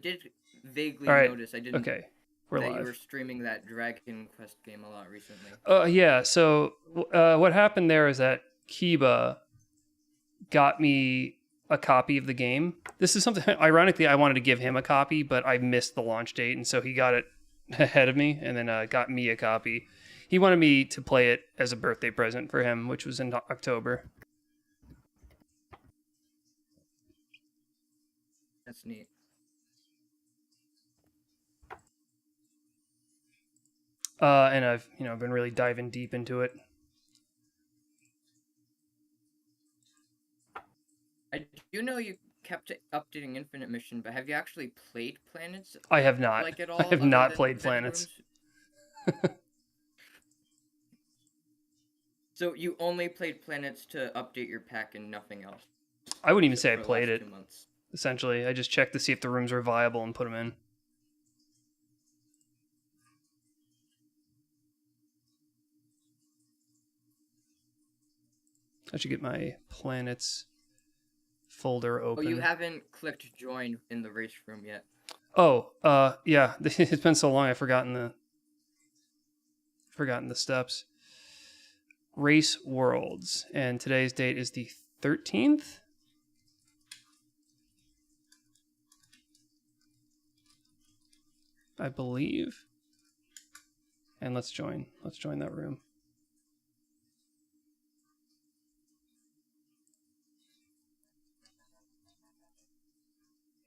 did vaguely All right. notice. I didn't. Okay. We're that live. you were streaming that Dragon Quest game a lot recently. Yeah. So what happened there is that Kiba got me a copy of the game. This is something, ironically, I wanted to give him a copy, but I missed the launch date, and so he got it ahead of me, and then got me a copy. He wanted me to play it as a birthday present for him, which was in October. That's neat. And I've been really diving deep into it. I do know you kept updating Infinite Mission, but have you actually played Planets? I have not. Like at all? I have not played Planets. So you only played Planets to update your pack and nothing else? I wouldn't even say I played it. 2 months. Essentially, I just checked to see if the rooms were viable and put them in. I should get my Planets folder open. Oh, you haven't clicked join in the race room yet. Oh, yeah. It's been so long I've forgotten the steps. Race Worlds, and today's date is the 13th. I believe. And let's join that room.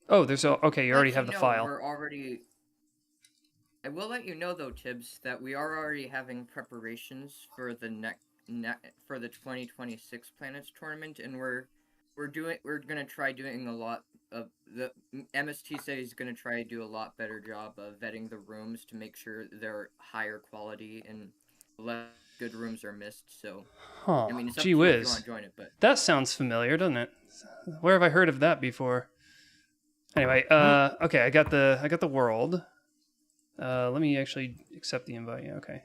Oh, okay, you already have the file. I will let you know though, Tibbs, that we are already having preparations for the for the 2026 Planets tournament, and we're gonna try doing a lot of the MST said he's gonna try to do a lot better job of vetting the rooms to make sure they're higher quality and less good rooms are missed. So, huh. I mean, it's up Gee to you if you whiz. want to join it, but that sounds familiar, doesn't it? Where have I heard of that before? Anyway, okay, I got the world. Let me actually accept the invite. Yeah, okay.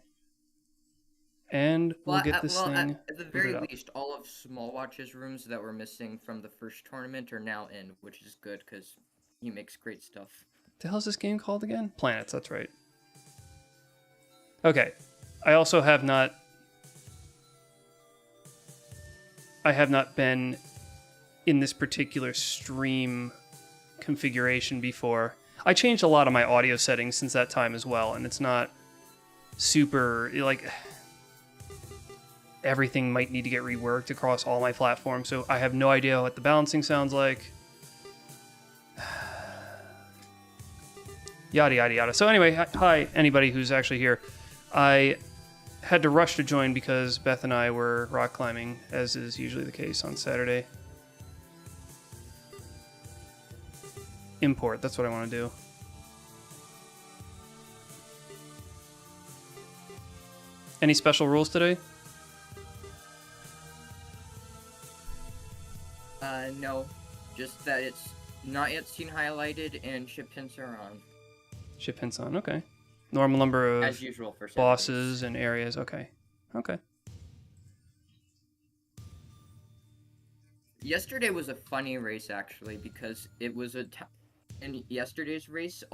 And we'll get this thing. At the very least, all of Small Watch's rooms that were missing from the first tournament are now in, which is good because he makes great stuff. What the hell is this game called again? Planets, that's right. Okay. I also have not been in this particular stream configuration before. I changed a lot of my audio settings since that time as well, and it's not super, like, everything might need to get reworked across all my platforms, so I have no idea what the balancing sounds like. Yada, yada, yada. So anyway, hi, anybody who's actually here. I had to rush to join because Beth and I were rock climbing, as is usually the case on Saturday. Import, that's what I want to do. Any special rules today? No. Just that it's not yet seen highlighted and ship hints are on. Ship hints on, okay. Normal number of as usual for bosses and areas, okay. Okay. Yesterday was a funny race actually because it was in yesterday's race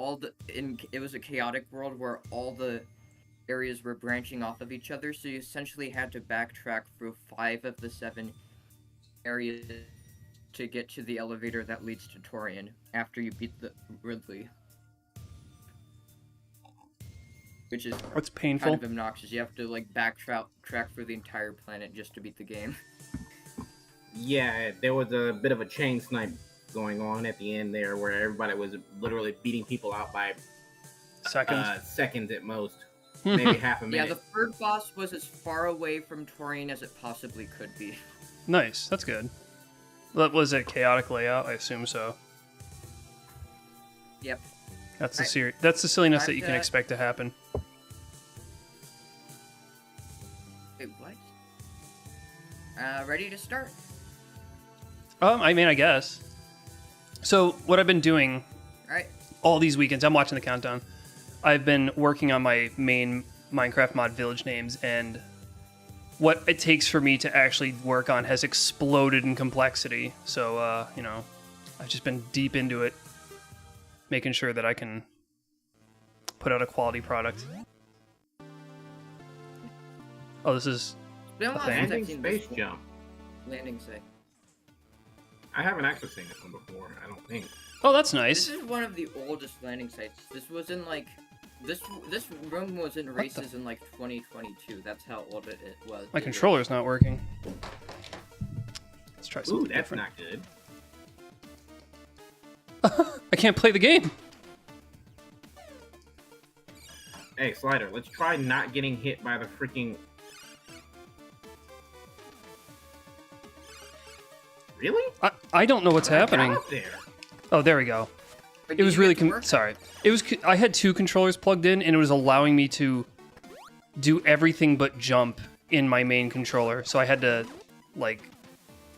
it was a chaotic world where all the areas were branching off of each other, so you essentially had to backtrack through 5 of the 7 areas to get to the elevator that leads to Torian after you beat the Ridley. Which is what's painful, kind of obnoxious. You have to like backtrack for the entire planet just to beat the game. Yeah, there was a bit of a chain snipe going on at the end there where everybody was literally beating people out by seconds at most. Maybe half a minute. Yeah, the third boss was as far away from Torian as it possibly could be. Nice, that's good. Was it chaotic layout? I assume so. Yep. That's the silliness that you can expect to happen. Wait, what? Ready to start? I mean, I guess. So, what I've been doing all these weekends, I'm watching the countdown. I've been working on my main Minecraft mod village names, and what it takes for me to actually work on has exploded in complexity. So, I've just been deep into it, making sure that I can put out a quality product. Oh, this is landing space jump. Landing site. I haven't actually seen this one before, I don't think. Oh, that's nice. This is one of the oldest landing sites. This was in like this room was in races in like 2022. That's how old it was. My controller's not working. Let's try something that's different. not good. I can't play the game. Hey, Slider, let's try not getting hit by the freaking... Really? I don't know what's happening. Out there. Oh, there we go. It was really sorry. It was I had 2 controllers plugged in, and it was allowing me to do everything but jump in my main controller. So I had to like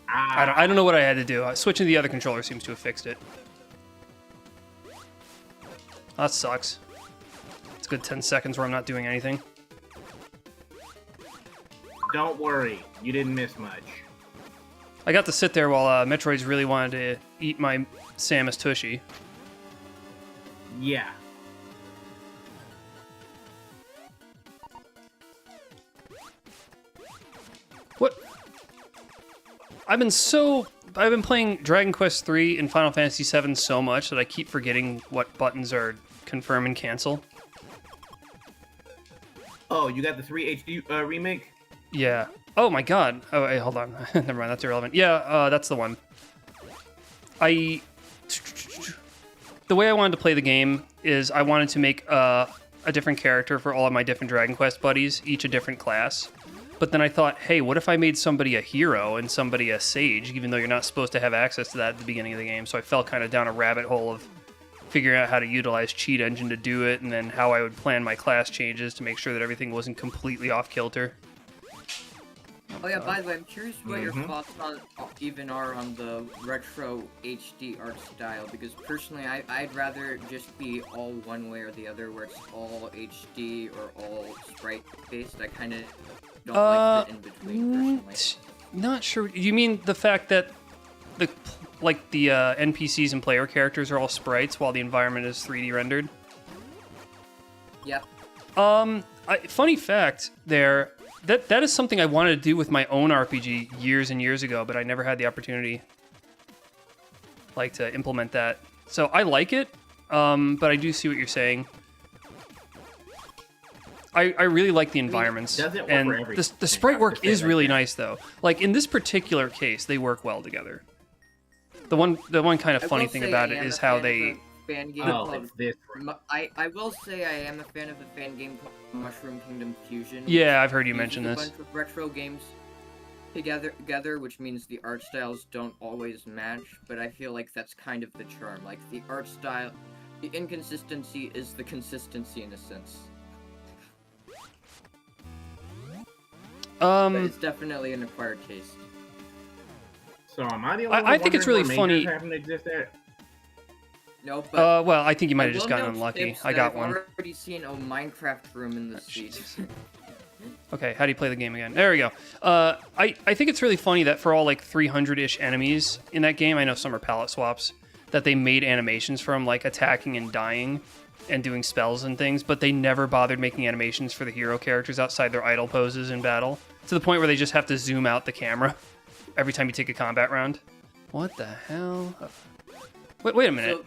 I don't know what I had to do. Switching to the other controller seems to have fixed it. That sucks. It's a good 10 seconds where I'm not doing anything. Don't worry, you didn't miss much. I got to sit there while Metroids really wanted to eat my Samus Tushy. Yeah. What? I've been playing Dragon Quest III and Final Fantasy VII so much that I keep forgetting what buttons are confirm and cancel. Oh, you got the 3 HD remake? Yeah. Oh my god. Oh, wait, hold on. Never mind, that's irrelevant. Yeah, that's the one. The way I wanted to play the game is I wanted to make a different character for all of my different Dragon Quest buddies, each a different class. But then I thought, hey, what if I made somebody a hero and somebody a sage, even though you're not supposed to have access to that at the beginning of the game? So I fell kind of down a rabbit hole of figuring out how to utilize Cheat Engine to do it, and then how I would plan my class changes to make sure that everything wasn't completely off kilter. Oh yeah, by the way, I'm curious what your thoughts on are on the retro HD art style, because personally I'd rather just be all one way or the other, where it's all HD or all sprite based. I kind of don't like the in-between personally. Not sure. You mean the fact that the NPCs and player characters are all sprites while the environment is 3D rendered? Yep. Funny fact there, that is something I wanted to do with my own RPG years and years ago, but I never had the opportunity to implement that. So I like it, but I do see what you're saying. I really like the environments, and the sprite work is really nice though. Like in this particular case, they work well together. The one kind of funny thing about it is how they. Fan game I will say I am a fan of the fan game called Mushroom Kingdom Fusion. Yeah, I've heard you mention this. A bunch of retro games together, which means the art styles don't always match, but I feel like that's kind of the charm. Like the art style, the inconsistency is the consistency in a sense. But it's definitely an acquired taste. So am I the only one I think it's really funny. No, but well, I think you might have just gotten unlucky. I got one. I've already seen a Minecraft room in the seat. Okay, how do you play the game again? There we go. I think it's really funny that for all 300-ish enemies in that game, I know some are palette swaps, that they made animations from attacking and dying and doing spells and things, but they never bothered making animations for the hero characters outside their idle poses in battle, to the point where they just have to zoom out the camera every time you take a combat round. What the hell? Wait a minute. So,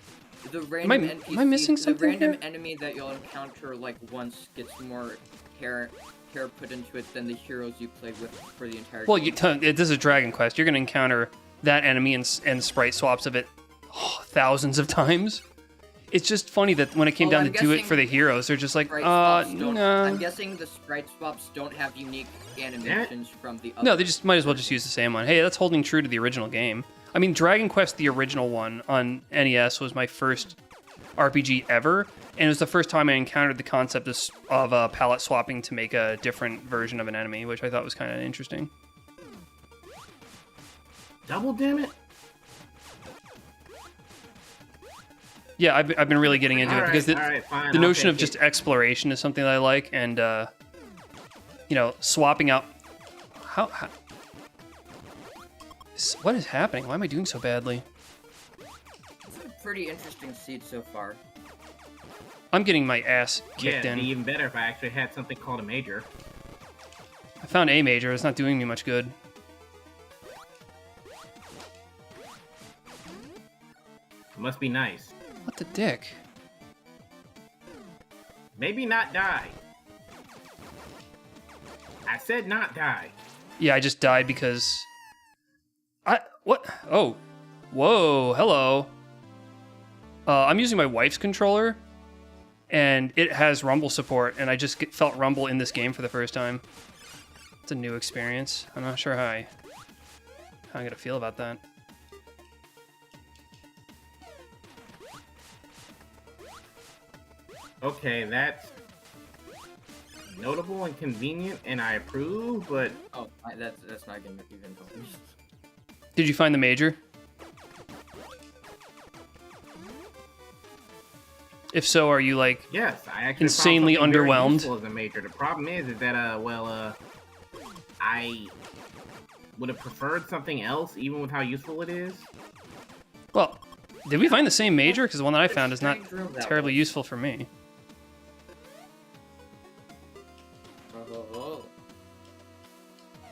the random NPC, am I missing something? The random enemy that you'll encounter once gets more care put into it than the heroes you played with for the entire game. This is Dragon Quest. You're going to encounter that enemy and sprite swaps of it thousands of times. It's just funny that when it came down to do it for the heroes, they're just like, no. I'm guessing the sprite swaps don't have unique animations from the other. No, they just might as well just use the same one. Hey, that's holding true to the original game. I mean, Dragon Quest, the original one on NES, was my first RPG ever, and it was the first time I encountered the concept of palette swapping to make a different version of an enemy, which I thought was kind of interesting. Double damn it! Yeah, I've been really getting into it because the notion of just exploration is something that I like, and swapping out. How? What is happening? Why am I doing so badly? pretty interesting seed so far. I'm getting my ass kicked Yeah, it'd in. be even better if I actually had something called a major. I found a major. It's not doing me much good. Must be nice. What the dick? Maybe not die. I said not die. Yeah, I just died because... What? Oh. Whoa, hello. I'm using my wife's controller, and it has rumble support, and I just felt rumble in this game for the first time. It's a new experience. I'm not sure how I'm gonna feel about that. Okay, that's notable and convenient, and I approve, but... Oh, that's not gonna even help me. Did you find the major? If so, are you like yes, I actually insanely found something very underwhelmed? useful as a major. The problem is that I would have preferred something else, even with how useful it is. Well, did we find the same major? Because the one that I found is not Strange room that terribly was. useful for me. Oh.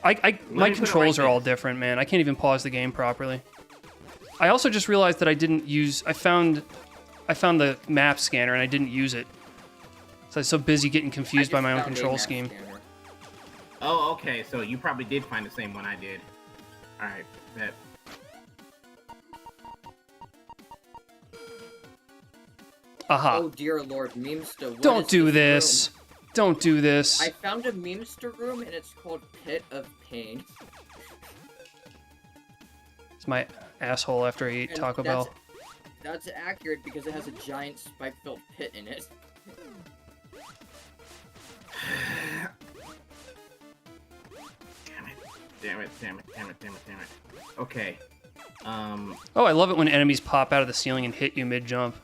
My put it like controls are all this. different, man. I can't even pause the game properly. I also just realized that I didn't use... I found the map scanner and I didn't use it. So I was so busy getting confused by my own control scheme. Oh, okay, so you probably did find the same one I did. Alright, that... Aha. Oh dear lord, Memester. What Don't is do room? this. Don't do this. I found a Memester room and it's called Pit of Pain. It's my asshole after I ate And Taco Bell. That's accurate because it has a giant spike-filled pit in it. Damn it. Okay. Oh, I love it when enemies pop out of the ceiling and hit you mid-jump.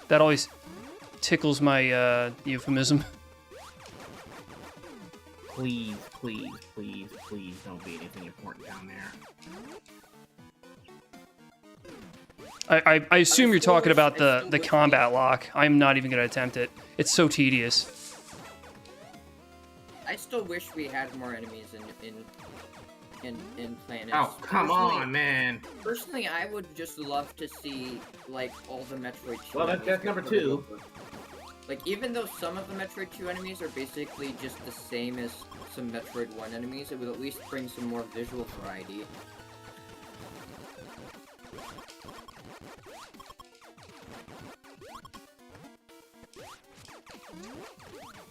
That always tickles my euphemism. Please don't be anything important down there. I assume you're talking about I still the wish combat lock. I'm not even going to attempt it. It's so tedious. I still wish we had more enemies in Planets. Oh, come on, man. Personally, I would just love to see, like, all the Metroid 2 Well, enemies that's get number ported 2. over. Like, even though some of the Metroid 2 enemies are basically just the same as some Metroid 1 enemies, it would at least bring some more visual variety.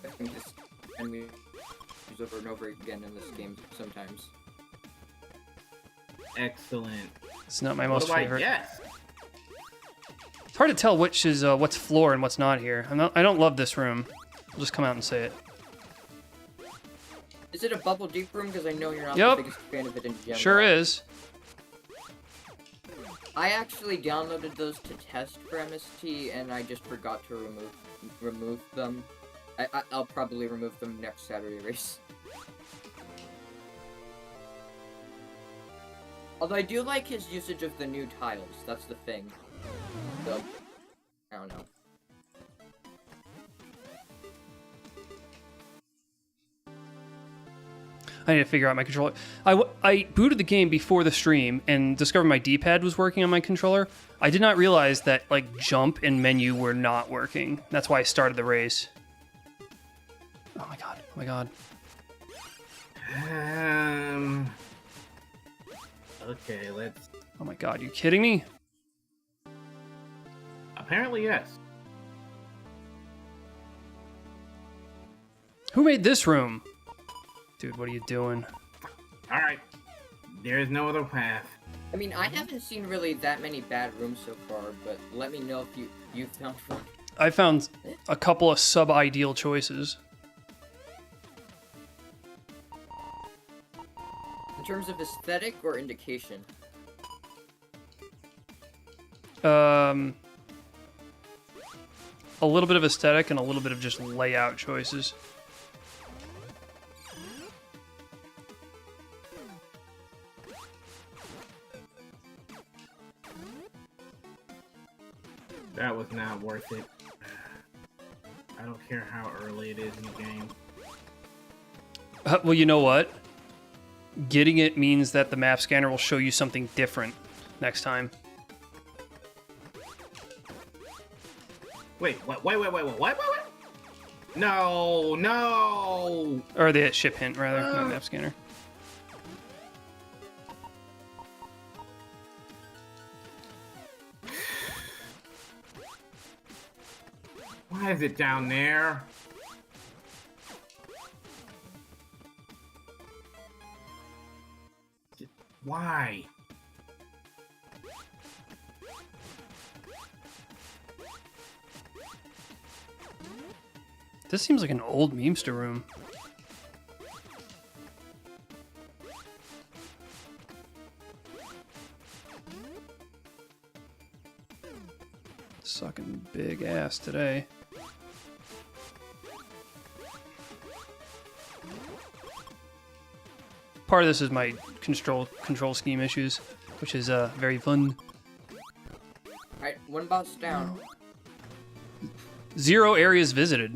I think this enemy is over and over again in this game sometimes. Excellent. It's not my What most do I favorite. guess? It's hard to tell which is what's floor and what's not here. I don't love this room. I'll just come out and say it. Is it a Bubble Deep room? Because I know you're not Yep. the biggest fan of it in general. Sure is. I actually downloaded those to test for MST, and I just forgot to remove them. I'll probably remove them next Saturday race. Although I do like his usage of the new tiles, that's the thing. So, I don't know. I need to figure out my controller. I booted the game before the stream and discovered my D-pad was working on my controller. I did not realize that like jump and menu were not working. That's why I started the race. Oh my god! Oh my god! Okay, let's... Oh my god! You kidding me? Apparently, yes. Who made this room? Dude, what are you doing? Alright. There is no other path. I mean, I haven't seen really that many bad rooms so far, but let me know if you found one. I found a couple of sub-ideal choices. In terms of aesthetic or indication? A little bit of aesthetic and a little bit of just layout choices. worth it. I don't care how early it is in the game. Well, you know what? Getting it means that the map scanner will show you something different next time. Wait, what? Wait. No, no! Or the ship hint, rather, not map scanner. Why is it down there? Why? This seems like an old memester room. Sucking big ass today. Part of this is my control scheme issues, which is very fun. Alright, one boss down. 0 areas visited.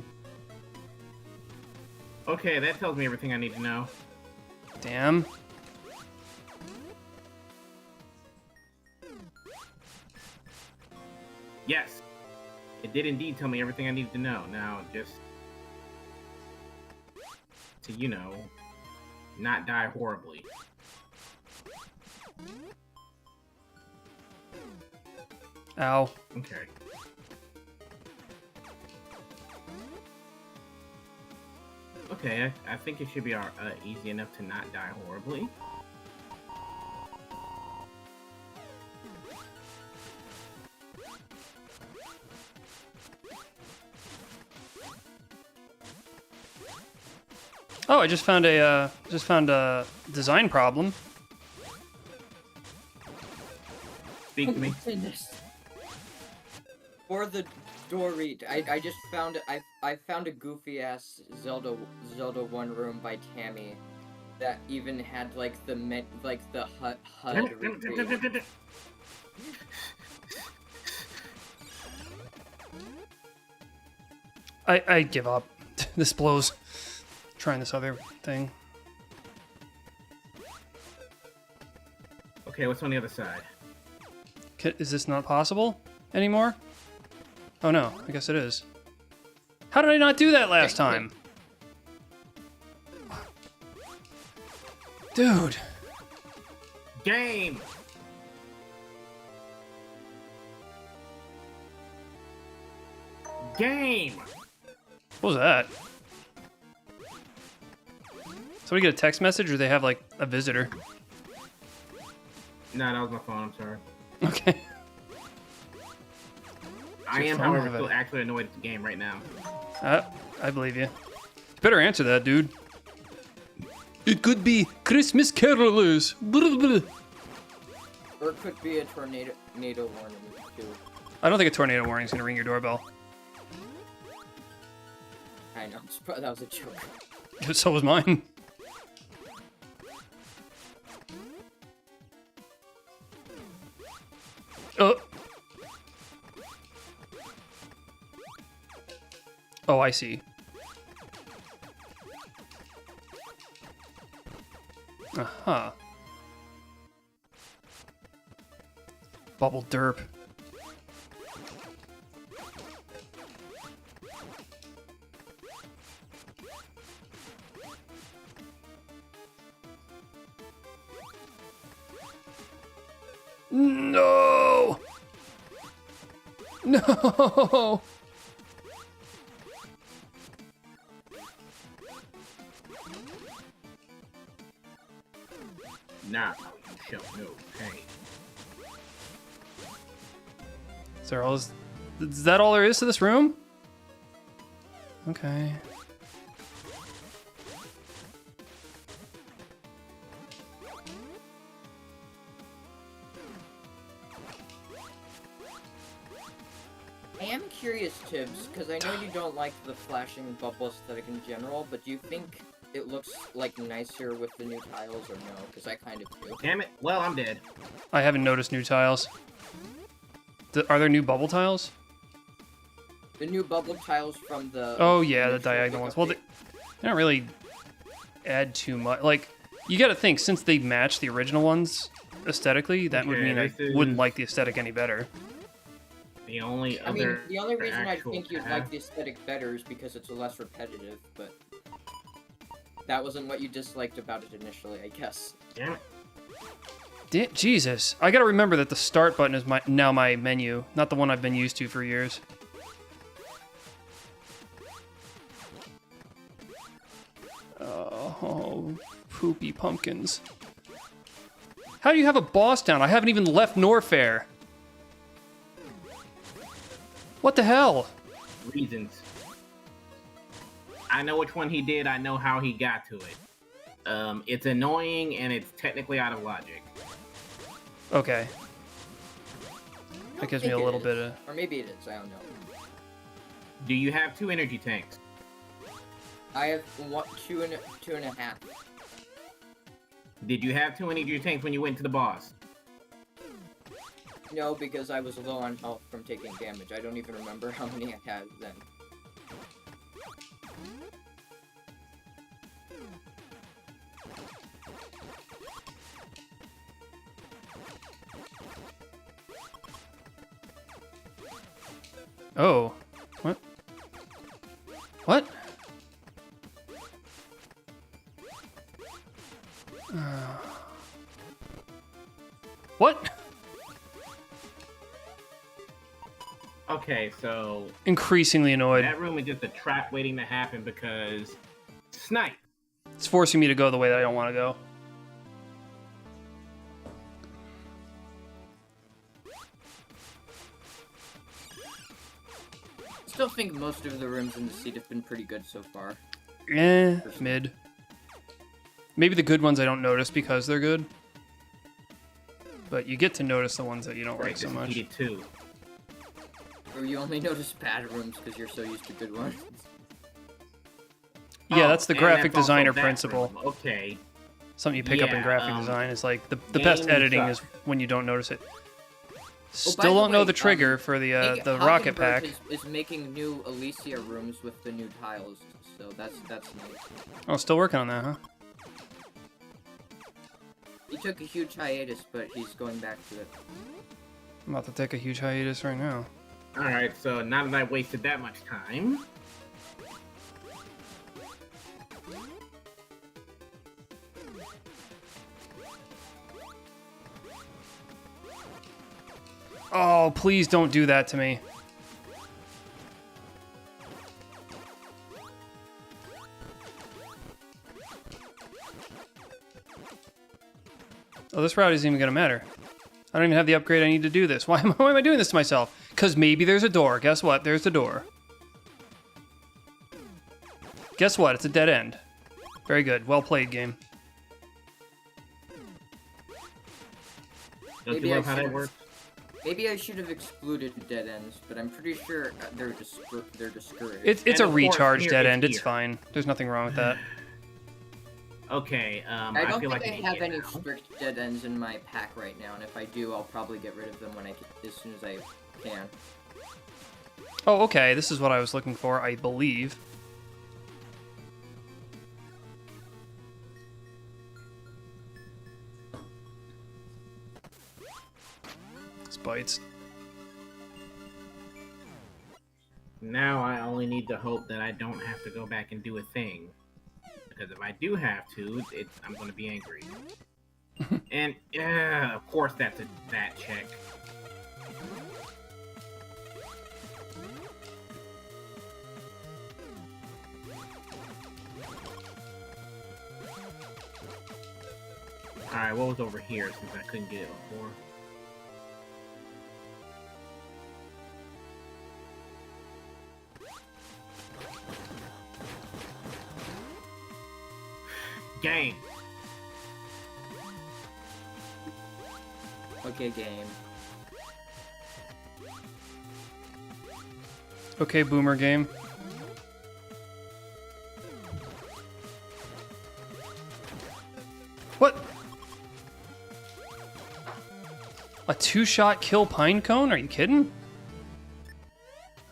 Okay, that tells me everything I need to know. Damn. Yes, it did indeed tell me everything I needed to know. Now, just to, you know, not die horribly. Ow. Okay. Okay, I think it should be easy enough to not die horribly. Oh, I just found a design problem. Speak to me. Goodness. For the door read, I just found I found a goofy ass Zelda 1 room by Tammy that even had like the HUD recreation. I give up. This blows. Trying this other thing. Okay, what's on the other side? Is this not possible anymore? Oh no, I guess it is. How did I not do that last time? Dude. Game! Game! What was that? Somebody get a text message or they have like a visitor? No, that was my phone, I'm sorry. Okay. I am, however, still actually annoyed at the game right now. I believe you. You better answer that, dude. It could be Christmas carolers. Or it could be a tornado warning too. I don't think a tornado warning is gonna ring your doorbell. I know, that was a joke. So was mine. Oh, I see. Uh-huh. Bubble derp. No! No! Now you shall know pain. Is that all there is to this room? Okay. I am curious, Tibbs, because I know you don't like the flashing bubble aesthetic in general, but do you think it looks like nicer with the new tiles or no? Because I kind of do. Damn it. Well, I'm dead. I haven't noticed new tiles. Are there new bubble tiles? The new bubble tiles from the... Oh, yeah, the diagonal ones. Well, they don't really add too much. Like, you gotta think, since they match the original ones aesthetically, that would mean I wouldn't like the aesthetic any better. The only the only reason I think you'd like the aesthetic better is because it's less repetitive, but... That wasn't what you disliked about it initially, I guess. Yeah. Jesus. I gotta remember that the start button is now my menu, not the one I've been used to for years. Oh, poopy pumpkins. How do you have a boss down? I haven't even left Norfair. What the hell? Reasons. I know which one he did. I know how he got to it. It's annoying and it's technically out of logic. Okay. That gives me a little bit of... Or maybe it is, I don't know. Do you have 2 energy tanks? I have two and a half. Did you have 2 energy tanks when you went to the boss? No, because I was low on health from taking damage. I don't even remember how many I had then. Oh. What? What? What? Okay, so... Increasingly annoyed. That room is just a trap waiting to happen because... Snipe! It's forcing me to go the way that I don't want to go. Still think most of the rooms in the seat have been pretty good so far. Mid. Maybe the good ones I don't notice because they're good. But you get to notice the ones that you don't like so much. Too. Or you only notice bad rooms because you're so used to good ones. Yeah, that's the graphic that's designer principle. Room. Okay. Something you pick up in graphic design is like the best editing is when you don't notice it. Still don't know the trigger for the rocket pack. Is making new Elysia rooms with the new tiles, so that's nice. Oh, still working on that, huh? He took a huge hiatus, but he's going back to it. I'm about to take a huge hiatus right now. Alright, so now that I wasted that much time... Oh, please don't do that to me. Oh, this route isn't even gonna matter. I don't even have the upgrade I need to do this. Why am I doing this to myself? Because maybe there's a door. Guess what? There's the door. Guess what? It's a dead end. Very good. Well played, game. Don't you love how that works? Maybe I should have excluded dead ends, but I'm pretty sure they're discouraged. It's a recharge dead end. It's fine. There's nothing wrong with that. Okay, I don't feel think like I have any strict dead ends in my pack right now, and if I do, I'll probably get rid of them as soon as I can. Oh, okay. This is what I was looking for, I believe. Bites. Now I only need to hope that I don't have to go back and do a thing. Because if I do have to, I'm going to be angry. And, of course that's that check. Alright, what was over here since I couldn't get it before? Game. Okay, game. Okay, boomer game. What? A 2-shot kill pine cone? Are you kidding?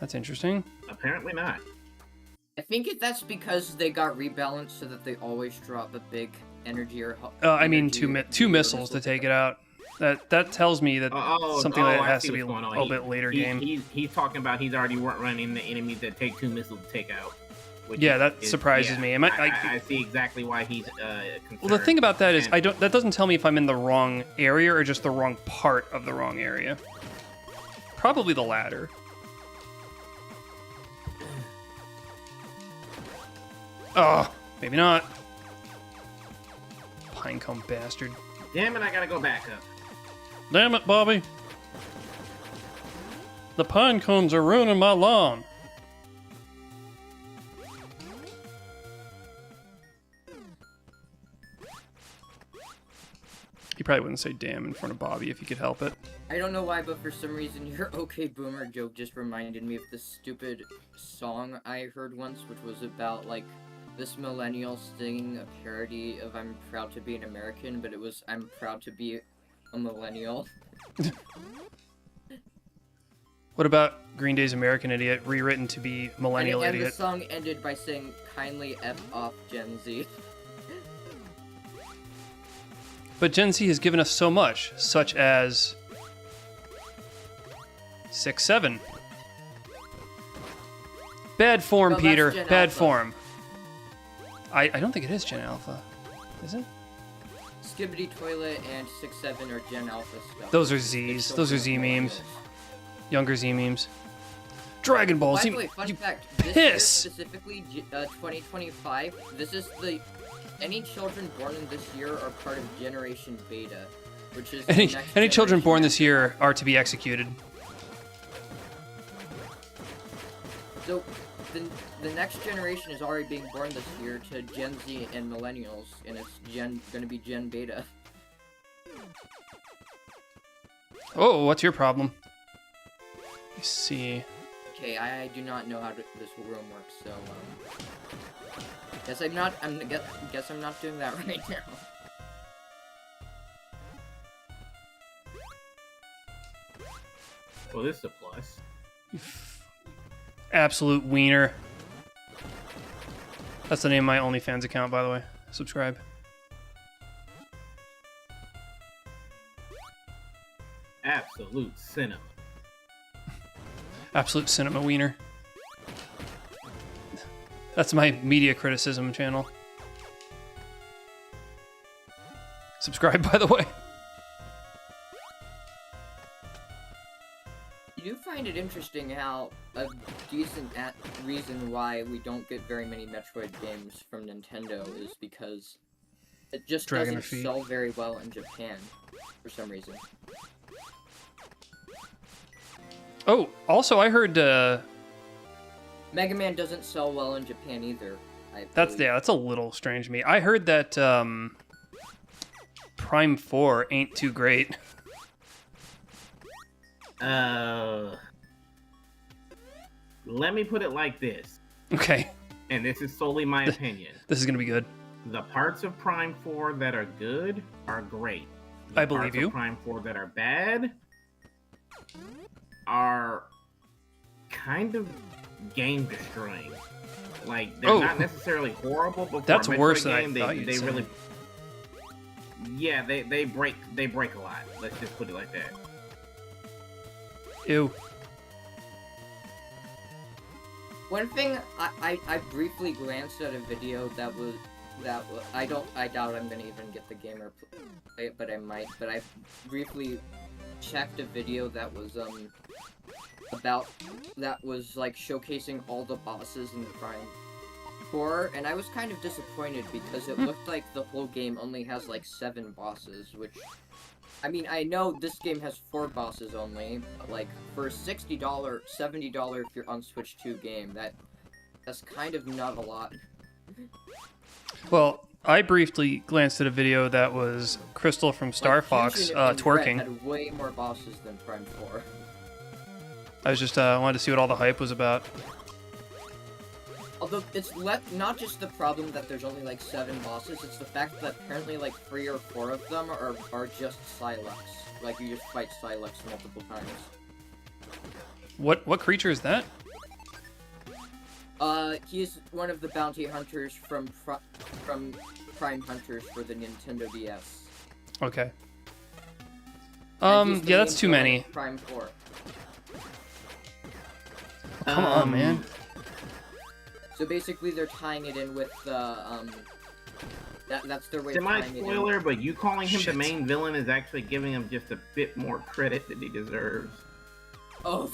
That's interesting. Apparently not. I think that's because they got rebalanced so that they always drop a big energy or. I mean, two missiles to take it out. That tells me that something that has to be a little bit later game. He's talking about he's already running the enemies that take 2 missiles to take out. Yeah, that surprises me. I see exactly why he's concerned. Well, the thing about that is, that doesn't tell me if I'm in the wrong area or just the wrong part of the wrong area. Probably the latter. Oh, maybe not. Pinecone bastard. Damn it, I gotta go back up. Damn it, Bobby. The pine cones are ruining my lawn. You probably wouldn't say damn in front of Bobby if you could help it. I don't know why, but for some reason your OK Boomer joke just reminded me of this stupid song I heard once, which was about, like, this millennial singing a parody of I'm proud to be an American, but it was I'm proud to be a millennial. What about Green Day's American Idiot, rewritten to be Millennial and Idiot? The song ended by saying, kindly F off Gen Z. But Gen Z has given us so much, such as 6-7. Bad form, No, Peter. Gen Bad Alpha. form. I don't think it is Gen Alpha. Is it? Skibbity Toilet and 6-7 are Gen Alpha stuff. Those are Z's. Those are Z memes. Younger Z memes. Dragon Ball By Z. the way, fun fact, piss! this year specifically, 2025, this is the... Any children born in this year are part of Generation Beta, which is Any children born this year are to be executed. So, the next generation is already being born this year to Gen Z and Millennials, and it's gonna be Gen Beta. Oh, what's your problem? Let's see. Okay, I do not know how this room works, so guess I'm not doing that right now. Well, this is a plus. Absolute wiener. That's the name of my OnlyFans account, by the way. Subscribe. Absolute cinema. Absolute cinema wiener. That's my media criticism channel. Subscribe, by the way. You do find it interesting how a decent reason why we don't get very many Metroid games from Nintendo is because it just doesn't sell very well in Japan for some reason. Oh, also I heard Mega Man doesn't sell well in Japan either. That's a little strange to me. I heard that Prime 4 ain't too great. Let me put it like this. Okay. And this is solely my opinion. This is gonna be good. The parts of Prime 4 that are good are great. I believe parts you. Of Prime 4 that are bad are kind of game destroying. Like they're not necessarily horrible, but that's for a worse Metroid than I thought game, you'd they say. really, yeah, they break a lot. Let's just put it like that. Ew. One thing I briefly glanced at a video that was I doubt I'm gonna even get the game or play it, but I might. But I briefly checked a video that was like showcasing all the bosses in Prime 4, and I was kind of disappointed because it looked like the whole game only has like 7 bosses, which, I mean, I know this game has 4 bosses only, but like for $60, $70 if you're on Switch 2 game, that's kind of not a lot. Well, I briefly glanced at a video that was Crystal from Star Fox twerking. Had way more bosses than Prime 4. I was just wanted to see what all the hype was about. Although it's not just the problem that there's only like 7 bosses, it's the fact that apparently like 3 or 4 of them are just Silex. Like you just fight Silex multiple times. What creature is that? He's one of the bounty hunters from Prime Hunters for the Nintendo DS. Okay. Yeah, that's too many. Prime 4. Come on, man. So basically, they're tying it in with the that's their way of tying it in. Semi-spoiler, but you calling him the main villain is actually giving him just a bit more credit than he deserves. Oh.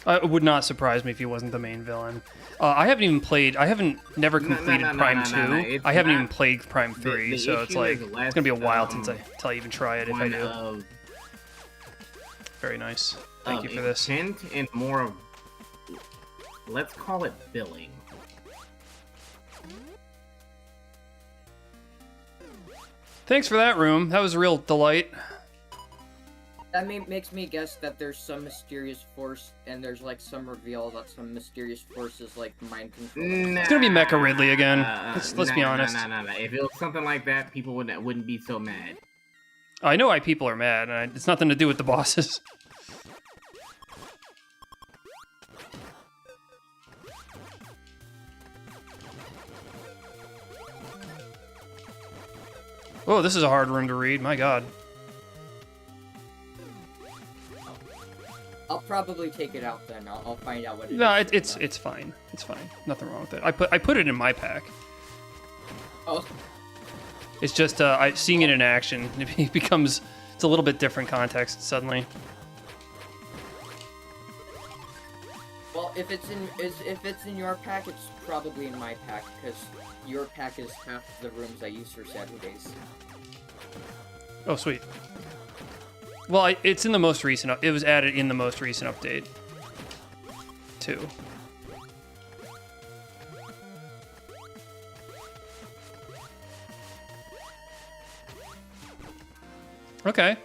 It would not surprise me if he wasn't the main villain. I haven't even played. I haven't never completed Prime 2. I haven't even played Prime 3, so it's like it's gonna be a while until I even try it if I do. Very nice. Thank you for this. Intent and more of, let's call it billing. Thanks for that, Room. That was a real delight. That makes me guess that there's some mysterious force, and there's like some reveal that some mysterious force is like mind control. It's gonna be Mecha Ridley again. Let's be honest. No. If it was something like that, people wouldn't be so mad. I know why people are mad, and it's nothing to do with the bosses. Oh, this is a hard room to read. My God. I'll probably take it out then. I'll find out what it is. No, it's fine. It's fine. Nothing wrong with it. I put it in my pack. Oh. It's just seeing it in action. It becomes it's a little bit different context suddenly. Well, if it's in your pack, it's probably in my pack because your pack is half the rooms I use for Saturdays. Oh, sweet. Well, it's in the most recent. It was added in the most recent update, too. Okay.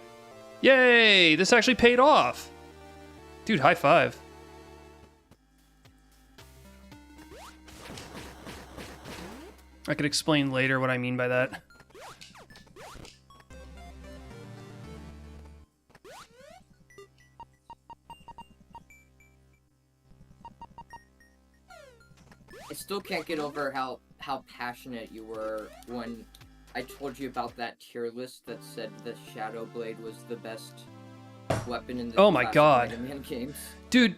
Yay! This actually paid off. Dude, high five. I could explain later what I mean by that. I still can't get over how passionate you were when I told you about that tier list that said the Shadow Blade was the best weapon in the oh my God, Mega Man games. Dude,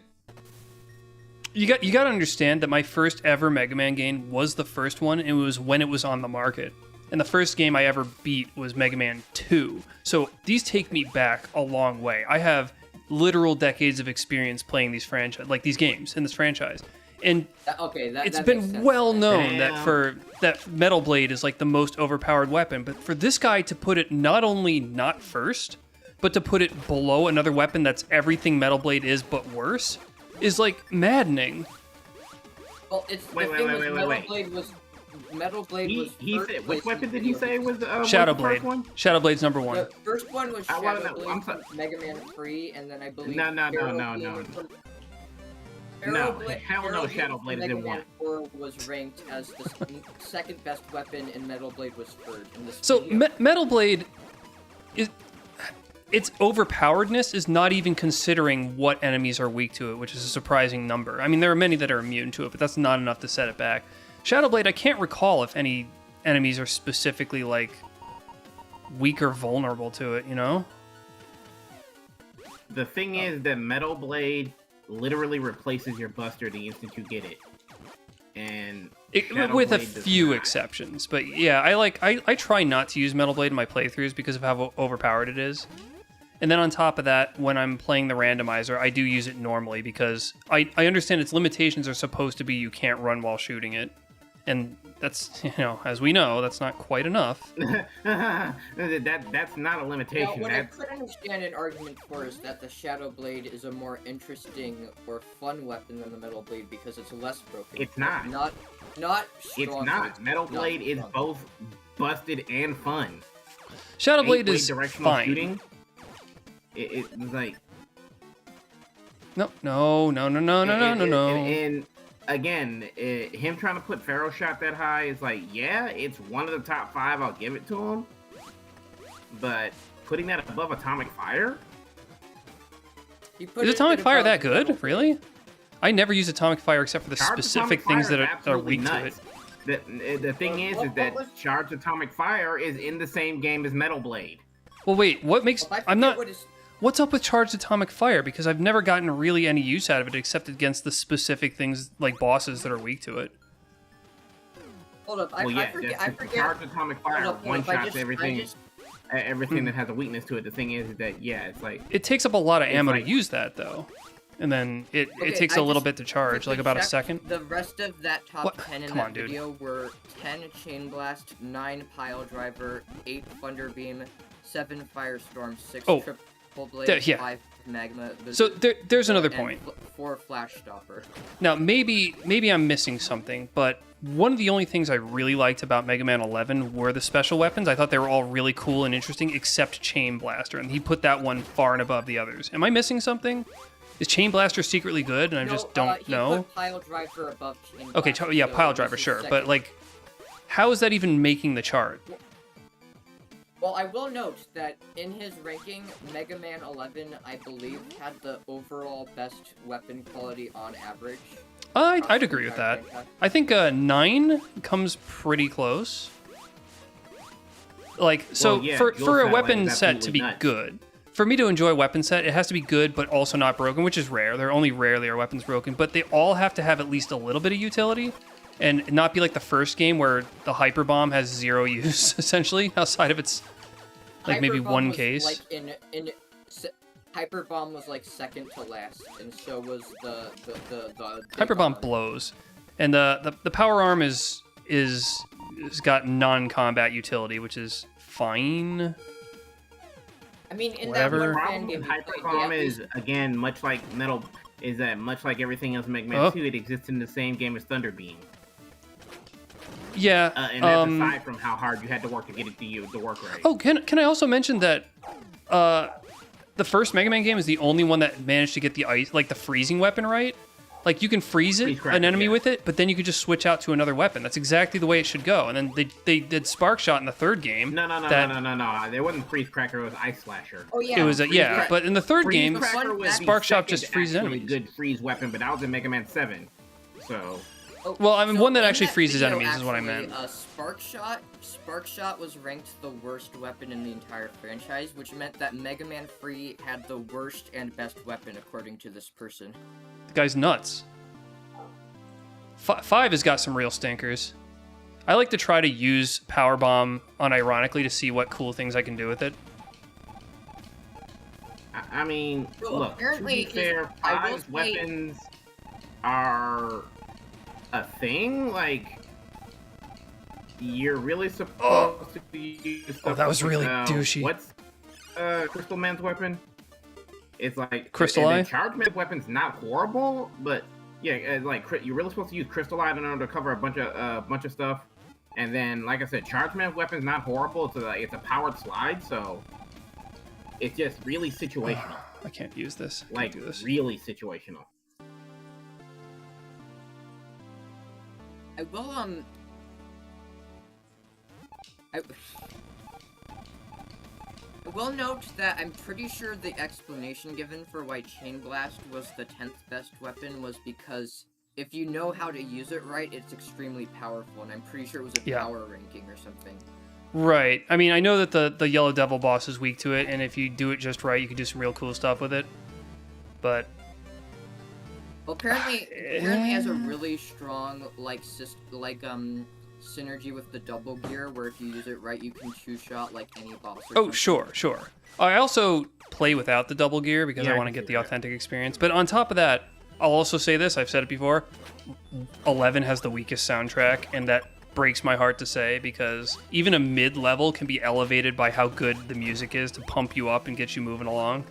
you got to understand that my first ever Mega Man game was the first one, and it was when it was on the market. And the first game I ever beat was Mega Man 2. So these take me back a long way. I have literal decades of experience playing these these games in this franchise. And it's been well known that Metal Blade is like the most overpowered weapon, but for this guy to put it not only not first, but to put it below another weapon that's everything Metal Blade is but worse, is like maddening. Well, Metal Blade was. He said, which weapon did he say was Shadow Blade? Shadow Blade's number one. The first one was Shadow Blade from Mega Man 3, and then I believe No. Hell no, Shadow Blade is in one. 4 was ranked as the second best weapon, and Metal Blade was third. In this so Metal Blade is its overpoweredness is not even considering what enemies are weak to it, which is a surprising number. I mean, there are many that are immune to it, but that's not enough to set it back. Shadow Blade, I can't recall if any enemies are specifically like weak or vulnerable to it. You know. The thing is that Metal Blade literally replaces your buster the instant you get it, and with a few exceptions. But yeah, I try not to use Metal Blade in my playthroughs because of how overpowered it is. And then on top of that, when I'm playing the randomizer, I do use it normally because I understand its limitations are supposed to be you can't run while shooting it, and that's, you know, as we know, that's not quite enough. That's not a limitation. Now, what I could understand an argument for is that the Shadow Blade is a more interesting or fun weapon than the Metal Blade because it's less broken. It's not. Not strong. It's not. Metal Blade is both busted and fun. Shadow Blade is fine. Shooting, it's like... No. And again, him trying to put Pharaoh Shot that high is like, yeah, it's one of the top 5, I'll give it to him. But putting that above Atomic Fire? Is Atomic Fire that good? Really? I never use Atomic Fire except for the Charged specific Atomic things Fire that is are absolutely weak to it. nuts. The thing is that Charged Atomic Fire is in the same game as Metal Blade. Well, wait, what makes... Well, I'm not... What's up with Charged Atomic Fire? Because I've never gotten really any use out of it except against the specific things, like bosses that are weak to it. Hold up, I forget. Charged Atomic Fire one-shots everything. Everything Hmm. that has a weakness to it. The thing is that, yeah, it's like... It takes up a lot of ammo like- to use that, though. And then it takes a little bit to charge, like about a second. The rest of that top What? 10 in Come that on, dude. video were 10 Chain Blast, 9 Pile Driver, 8 Thunder Beam, 7 Firestorm, 6 Oh. Triple Blade, Yeah. 5 Magma. So there's another and point. 4 Flash Stopper. Now, maybe I'm missing something, but one of the only things I really liked about Mega Man 11 were the special weapons. I thought they were all really cool and interesting, except Chain Blaster, and he put that one far and above the others. Am I missing something? Is Chain Blaster secretly good, and I just don't know? He put Pile Driver above Chain Okay, Blaster, yeah, so Pile this Driver, is sure, second. but like, how is that even making the chart? Well, I will note that in his ranking, Mega Man 11, I believe, had the overall best weapon quality on average. I'd agree with that. I think 9 comes pretty close. Like, so Well, yeah, for Dual a Satellite weapon is set to be absolutely nuts. good, for me to enjoy weapon set, it has to be good but also not broken, which is rare. There only rarely are weapons broken, but they all have to have at least a little bit of utility and not be like the first game where the Hyper Bomb has 0 use, essentially, outside of its, like, maybe Hyper Bomb one was, case. Like, Hyper Bomb was like second to last, and so was the Hyper Bomb arm. blows, and the Power Arm is got non-combat utility, which is fine. I mean, in Whatever. that The one fan problem game, with we Hyper played, Bomb we at is, least- again, much like Metal... Is that much like everything else in Mega Man Oh. 2, it exists in the same game as Thunder Beam. Yeah. And that's aside from how hard you had to work to get it to work right. Oh, can I also mention that the first Mega Man game is the only one that managed to get the ice, like the freezing weapon right? Like, you can freeze it, Freeze cracker, an enemy yeah. with it, but then you could just switch out to another weapon. That's exactly the way it should go. And then they did Spark Shot in the third game. No. There wasn't Freeze Cracker, it was Ice Slasher. Oh yeah, It was Freeze Crack- but in the third Freeze game, Cracker was the Spark Shot second just freezes actually enemies. good freeze weapon, but that was in Mega Man 7. So... Oh, Well, I mean, one that in actually freezes video, enemies is what I actually, meant. Spark Shot was ranked the worst weapon in the entire franchise, which meant that Mega Man 3 had the worst and best weapon according to this person. The guy's nuts. 5 has got some real stinkers. I like to try to use Power Bomb unironically to see what cool things I can do with it. I mean, Well, look, to apparently be fair, I will Five's say- weapons are a thing. Like, you're really supposed to use stuff. Oh, that was really like, douchey. What's Crystal Man's weapon? It's like Crystal and Eye? then Charge Man's weapon's not horrible, but yeah, like you're really supposed to use Crystal Eye in order to cover a bunch of stuff. And then, like I said, Charge Man's weapon's not horrible. It's a powered slide, so it's just really situational. I can't use this. I Like, can't do this. really situational. I will I will note that I'm pretty sure the explanation given for why Chain Blast was the 10th best weapon was because if you know how to use it right, it's extremely powerful, and I'm pretty sure it was a Yeah. power ranking or something. Right. I mean, I know that the Yellow Devil boss is weak to it, and if you do it just right, you can do some real cool stuff with it. But Well, apparently it has a really strong synergy with the double gear, where if you use it right, you can two-shot like any boss. Or oh, something. sure. I also play without the double gear because Yeah, I I want to can get see the that. authentic experience. But on top of that, I'll also say this, I've said it before, 11 has the weakest soundtrack, and that breaks my heart to say because even a mid-level can be elevated by how good the music is to pump you up and get you moving along.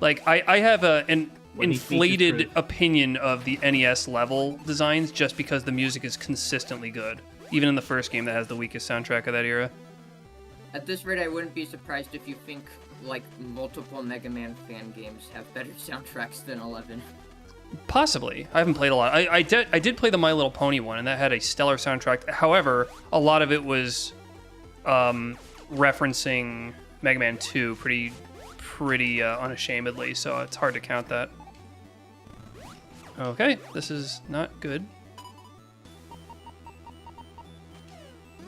Like, I have an What he thinks is inflated true. opinion of the NES level designs just because the music is consistently good, even in the first game that has the weakest soundtrack of that era. At this rate, I wouldn't be surprised if you think like multiple Mega Man fan games have better soundtracks than 11. Possibly. I haven't played a lot. I did play the My Little Pony one, and that had a stellar soundtrack. However, a lot of it was referencing Mega Man 2 pretty unashamedly, so it's hard to count that. Okay, this is not good.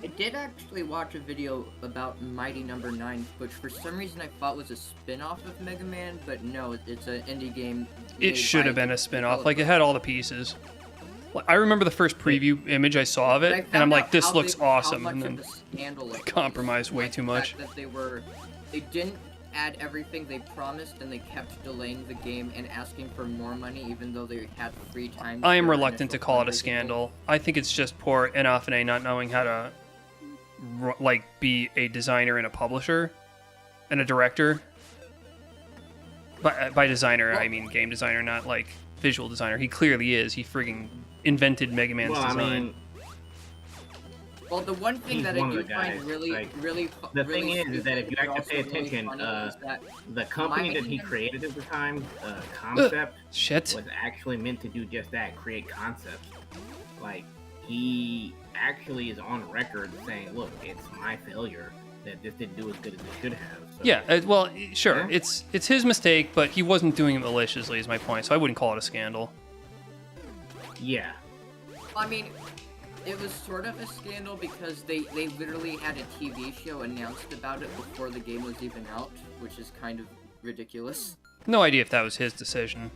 I did actually watch a video about Mighty Number 9, which for some reason I thought was a spin-off of Mega Man, but no, it's an indie game. It should have been a spin-off. Like, it had all the pieces. I remember the first preview image I saw of it, and I'm like, this looks awesome. And then they compromised way too much. That they didn't add everything they promised, and they kept delaying the game and asking for more money, even though they had free time. I am reluctant to call it a scandal. I think it's just poor Inafune not knowing how to like be a designer and a publisher and a director. By designer, I mean game designer, not like visual designer. He clearly is. He frigging invented Mega Man's design. Well, the one thing that I do find really the thing is that if you actually pay attention, the company that he created at the time, Concept, was actually meant to do just that, create concepts. Like, he actually is on record saying, look, it's my failure that this didn't do as good as it should have. So, yeah, well, sure, yeah. It's his mistake, but he wasn't doing it maliciously is my point, so I wouldn't call it a scandal. Yeah. I mean, it was sort of a scandal because they literally had a TV show announced about it before the game was even out, which is kind of ridiculous. No idea if that was his decision.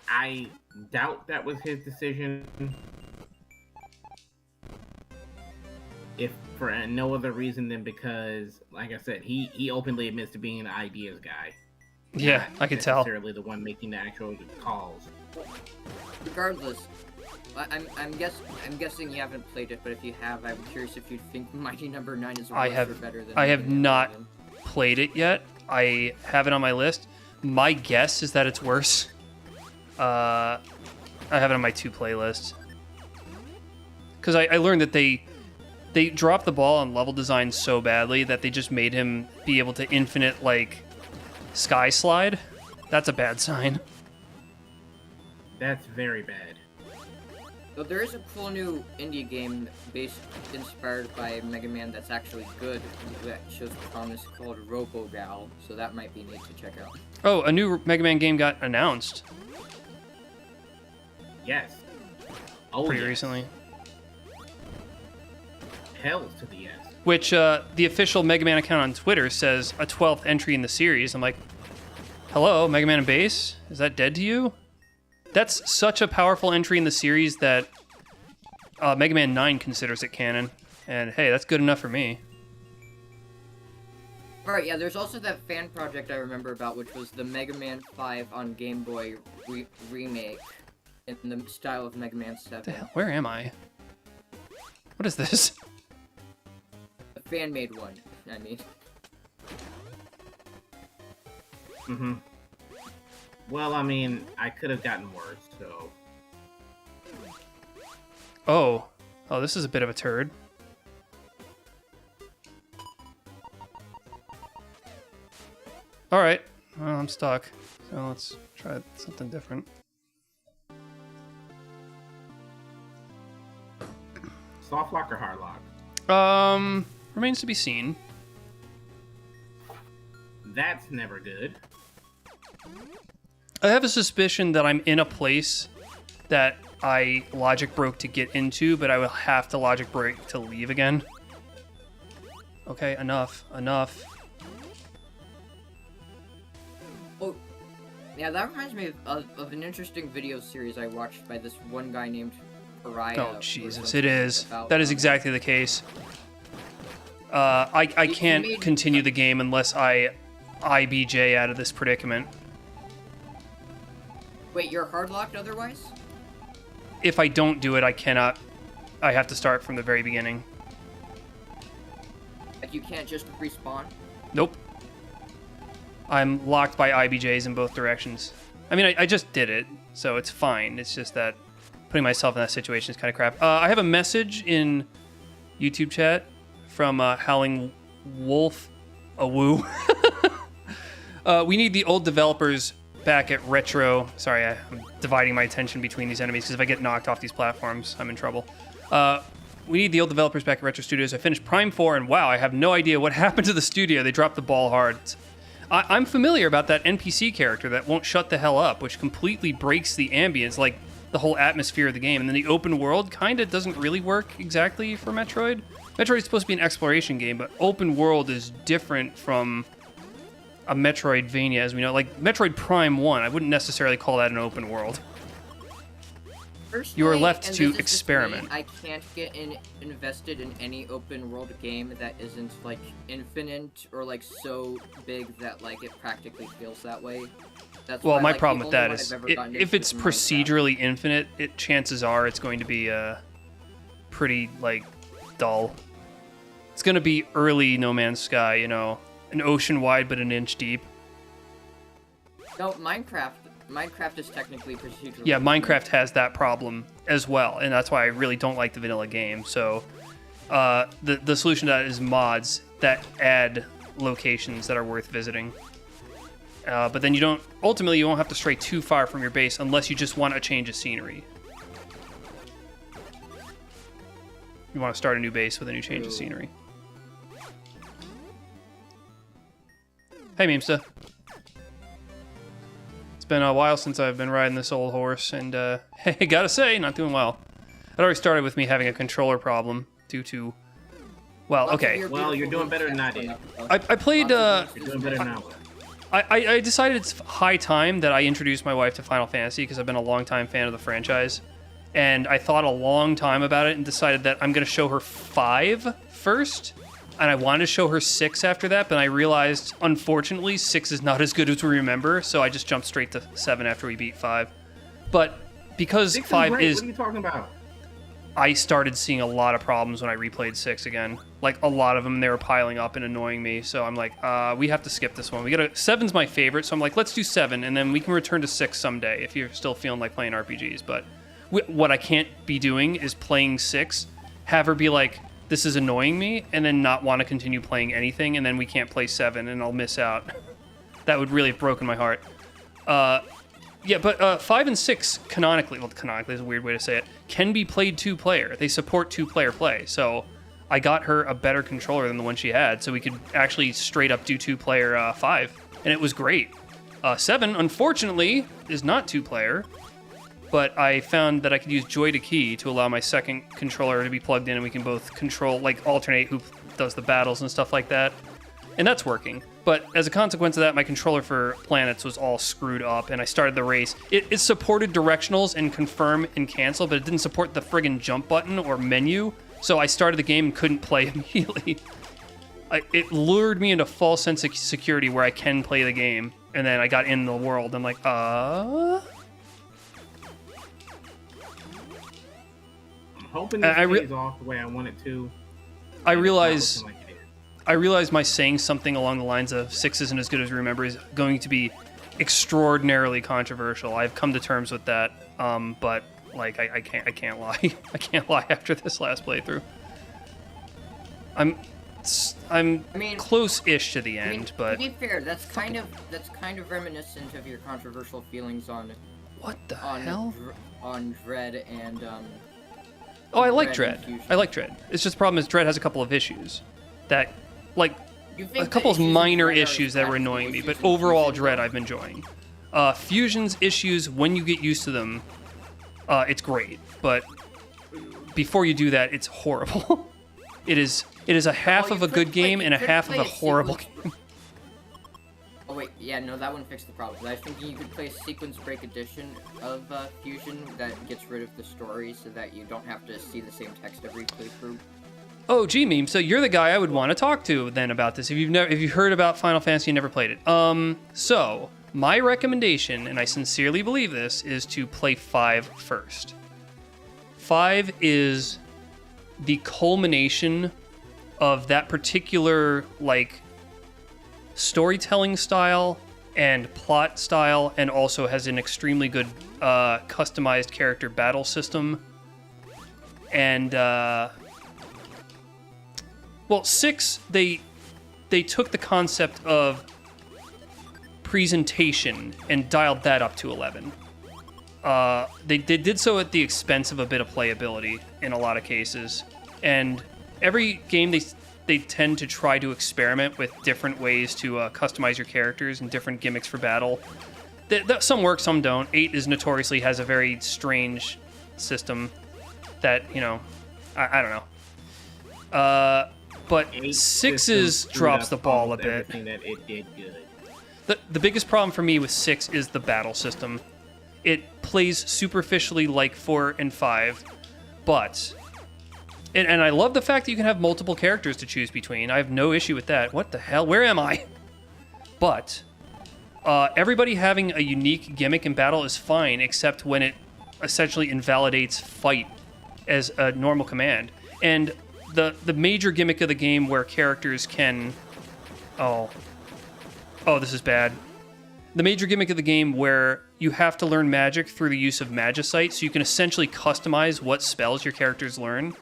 I doubt that was his decision. If for no other reason than because, like I said, he openly admits to being an ideas guy. Yeah, I can tell. Not necessarily the one making the actual calls. Regardless, I'm guessing you haven't played it, but if you have, I'm curious if you think Mighty Number 9 is worse or better than. I have not played it yet. I have it on my list. My guess is that it's worse. I have it on my 2 playlist. Because I learned that they dropped the ball on level design so badly that they just made him be able to infinite, like, sky slide. That's a bad sign. That's very bad. So there is a cool new indie game inspired by Mega Man that's actually good, that shows promise, called RoboGal, so that might be neat to check out. Oh, a new Mega Man game got announced. Yes. Oh, pretty recently. Hell to the yes. Which, the official Mega Man account on Twitter says a 12th entry in the series. I'm like, hello, Mega Man and Bass? Is that dead to you? That's such a powerful entry in the series that Mega Man 9 considers it canon. And hey, that's good enough for me. Alright, yeah, there's also that fan project I remember about, which was the Mega Man 5 on Game Boy remake in the style of Mega Man 7. What the hell? Where am I? What is this? A fan-made one, I mean. Mm-hmm. Well, I mean, I could have gotten worse, so... Oh, this is a bit of a turd. Alright, well, I'm stuck. So let's try something different. Soft lock or hard lock? Remains to be seen. That's never good. I have a suspicion that I'm in a place that I logic broke to get into, but I will have to logic break to leave again. Okay, enough. Oh, yeah, that reminds me of an interesting video series I watched by this one guy named Pariah. Oh, Jesus, it is. That is exactly the case. I can't continue the game unless I IBJ out of this predicament. Wait, you're hard-locked otherwise? If I don't do it, I cannot. I have to start from the very beginning. Like, you can't just respawn? Nope. I'm locked by IBJs in both directions. I mean, I just did it, so it's fine. It's just that putting myself in that situation is kind of crap. I have a message in YouTube chat from Howling Wolf Awoo. We need the old developers back at Retro. Sorry, I'm dividing my attention between these enemies because if I get knocked off these platforms, I'm in trouble. We need the old developers back at Retro Studios. I finished Prime 4, and wow, I have no idea what happened to the studio. They dropped the ball hard. I'm familiar about that NPC character that won't shut the hell up, which completely breaks the ambience, like the whole atmosphere of the game. And then the open world kind of doesn't really work exactly for Metroid. Metroid is supposed to be an exploration game, but open world is different from a Metroidvania, as we know. Like Metroid Prime 1, I wouldn't necessarily call that an open world. Personally, you are left to experiment. I can't get invested in any open world game that isn't like infinite or like so big that like it practically feels that way. That's well, why, my like, problem with that is if it's Minecraft. procedurally infinite, chances are it's going to be pretty like dull. It's going to be early No Man's Sky, you know, an ocean wide but an inch deep. No, Minecraft is technically procedural. Yeah, Minecraft has that problem as well, and that's why I really don't like the vanilla game. So the solution to that is mods that add locations that are worth visiting. But then you won't have to stray too far from your base unless you just want a change of scenery. You want to start a new base with a new change of scenery. Hey, Memesta. It's been a while since I've been riding this old horse, and hey, gotta say, not doing well. It already started with me having a controller problem due to... Well, okay. Well, you're doing better than I did. I played... You're doing better than I was. I decided it's high time that I introduced my wife to Final Fantasy because I've been a longtime fan of the franchise. And I thought a long time about it and decided that I'm going to show her 5 first. And I wanted to show her 6 after that, but I realized, unfortunately, 6 is not as good as we remember. So I just jumped straight to 7 after we beat 5. But because 5 is... What are you talking about? I started seeing a lot of problems when I replayed 6 again. Like, a lot of them, they were piling up and annoying me. So I'm like, we have to skip this one. 7's my favorite, so I'm like, let's do 7, and then we can return to 6 someday if you're still feeling like playing RPGs. But what I can't be doing is playing 6, have her be like, this is annoying me, and then not want to continue playing anything, and then we can't play 7, and I'll miss out. That would really have broken my heart. Yeah, but 5 and 6 canonically is a weird way to say it, can be played 2-player. They support 2-player play, so I got her a better controller than the one she had, so we could actually straight up do 2-player 5, and it was great. 7, unfortunately, is not 2-player, but I found that I could use Joy to Key to allow my second controller to be plugged in, and we can both control, like, alternate who does the battles and stuff like that, and that's working. But as a consequence of that, my controller for Planets was all screwed up, and I started the race. It supported directionals and confirm and cancel, but it didn't support the friggin' jump button or menu, so I started the game and couldn't play immediately. It lured me into a false sense of security where I can play the game, and then I got in the world. I'm like, I'm hoping this plays off the way I want it to. I realize my saying something along the lines of 6 isn't as good as we remember is going to be extraordinarily controversial. I've come to terms with that, but like I can't lie. I can't lie after this last playthrough. I mean, close-ish to the end, but to be fair, that's kind of reminiscent of your controversial feelings on what the hell on Dread and Oh, I like Dread. I like Dread. It's just the problem is Dread has a couple of issues that, like, a couple of minor issues that were annoying me, but overall Dread I've been enjoying. Fusion's issues, when you get used to them, it's great, but before you do that, it's horrible. It is a half of a good game and a half of a horrible game. Oh wait, yeah, no, that wouldn't fix the problem. I was thinking you could play a sequence break edition of Fusion that gets rid of the story so that you don't have to see the same text every playthrough. Oh, gee, Meme, so you're the guy I would want to talk to then about this if you've heard about Final Fantasy and never played it. So my recommendation, and I sincerely believe this, is to play 5 first. 5 is the culmination of that particular, like, storytelling style and plot style, and also has an extremely good customized character battle system. And well, 6, they took the concept of presentation and dialed that up to 11. They did so at the expense of a bit of playability in a lot of cases, and every game they tend to try to experiment with different ways to customize your characters and different gimmicks for battle. Some work, some don't. 8 is notoriously has a very strange system that, you know, I don't know. But 6's drops the ball a bit. That it did good. The biggest problem for me with 6 is the battle system. It plays superficially like 4 and 5, but... And I love the fact that you can have multiple characters to choose between. I have no issue with that. What the hell? Where am I? But everybody having a unique gimmick in battle is fine, except when it essentially invalidates fight as a normal command. And the major gimmick of the game where characters can... Oh, this is bad. The major gimmick of the game where you have to learn magic through the use of Magicite, so you can essentially customize what spells your characters learn.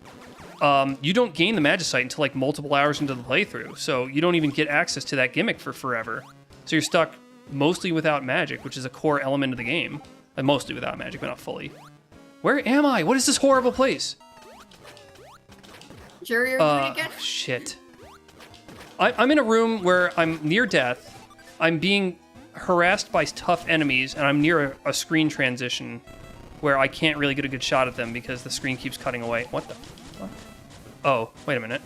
You don't gain the Magicite until like multiple hours into the playthrough, so you don't even get access to that gimmick for forever. So you're stuck mostly without magic, which is a core element of the game. Mostly without magic, but not fully. Where am I? What is this horrible place? Jerry, are you gonna get? Shit. I'm in a room where I'm near death. I'm being harassed by tough enemies, and I'm near a screen transition where I can't really get a good shot at them because the screen keeps cutting away. What the? What? Oh, wait a minute.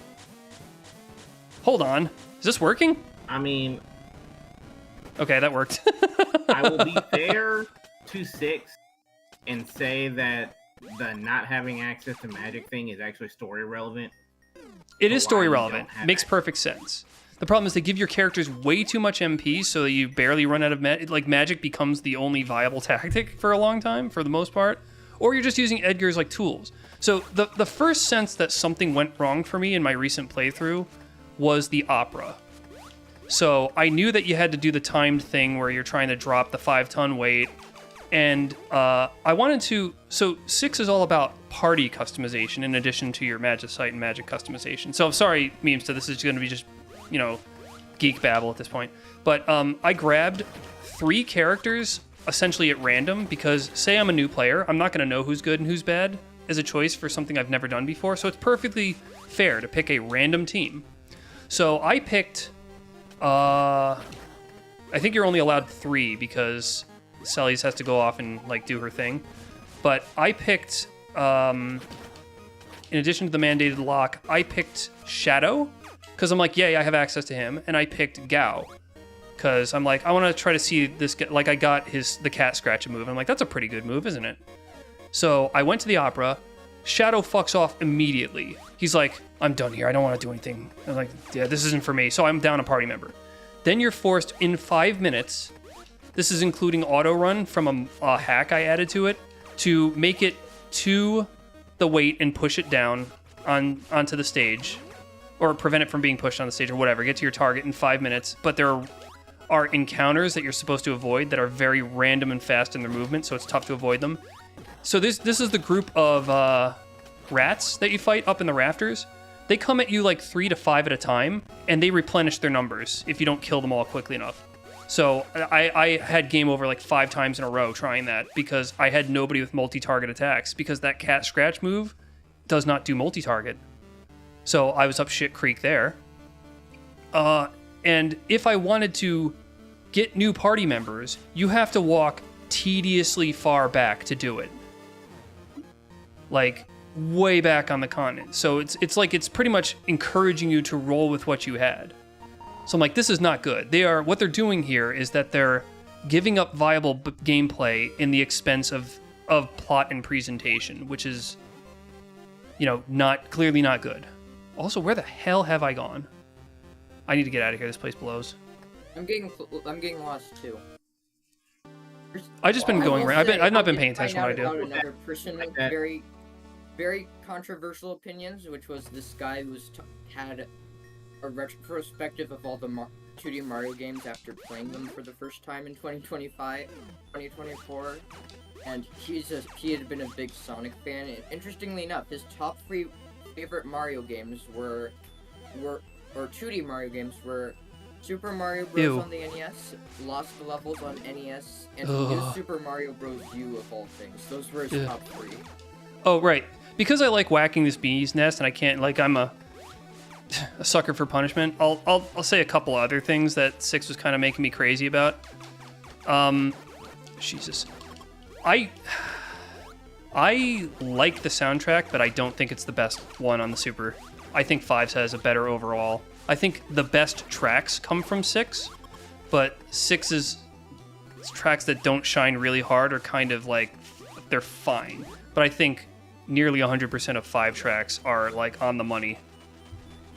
Hold on. Is this working? I mean... Okay, that worked. I will be fair to 6 and say that the not having access to magic thing is actually story relevant. It is story relevant. Makes perfect sense. The problem is they give your characters way too much MP so that you barely run out of magic becomes the only viable tactic for a long time, for the most part. Or you're just using Edgar's like tools. So the first sense that something went wrong for me in my recent playthrough was the opera. So I knew that you had to do the timed thing where you're trying to drop the 5-ton weight. And I wanted to... So 6 is all about party customization in addition to your Magicite and magic customization. So sorry, Memes, this is going to be just, you know, geek babble at this point. But I grabbed 3 characters essentially at random because, say I'm a new player, I'm not going to know who's good and who's bad as a choice for something I've never done before. So it's perfectly fair to pick a random team. So I picked... I think you're only allowed 3 because... Sellies has to go off and like do her thing, but I picked in addition to the mandated lock, I picked Shadow because I'm like, yay, I have access to him, and I picked Gao because I'm like, I want to try to see this guy. Like I got the cat scratch move, and I'm like, that's a pretty good move, isn't it? So I went to the opera. Shadow fucks off immediately. He's like, I'm done here, I don't want to do anything. I'm like, yeah, this isn't for me. So I'm down a party member. Then you're forced in 5 minutes. This is including auto run from a hack I added to it to make it to the weight and push it down onto the stage, or prevent it from being pushed on the stage or whatever. Get to your target in 5 minutes. But there are encounters that you're supposed to avoid that are very random and fast in their movement, so it's tough to avoid them. So this is the group of rats that you fight up in the rafters. They come at you like 3 to 5 at a time, and they replenish their numbers if you don't kill them all quickly enough. So I had game over like 5 times in a row trying that because I had nobody with multi-target attacks because that cat scratch move does not do multi-target. So I was up shit creek there. And if I wanted to get new party members, you have to walk tediously far back to do it. Like way back on the continent. So it's like it's pretty much encouraging you to roll with what you had. So I'm like, this is not good. What they're doing here is that they're giving up viable gameplay in the expense of plot and presentation, which is, you know, clearly not good. Also, where the hell have I gone? I need to get out of here. This place blows. I'm getting lost too. I've just been going around. I've not been paying attention to what I do. Another person with very, very controversial opinions, which was this guy who had a retrospective of all the 2D Mario games after playing them for the first time in 2024, and he had been a big Sonic fan. And interestingly enough, his top 3 favorite Mario games were 2D Mario games were Super Mario Bros. On the NES, Lost Levels on NES, and New Super Mario Bros. U of all things. Those were his top 3. Oh right, because I like whacking this bee's nest, and I can't, like, I'm a a sucker for punishment. I'll say a couple other things that 6 was kind of making me crazy about. Jesus. I like the soundtrack, but I don't think it's the best one on the Super. I think 5 has a better overall. I think the best tracks come from 6, but 6's tracks that don't shine really hard are kind of like, they're fine. But I think nearly 100% of 5 tracks are like on the money.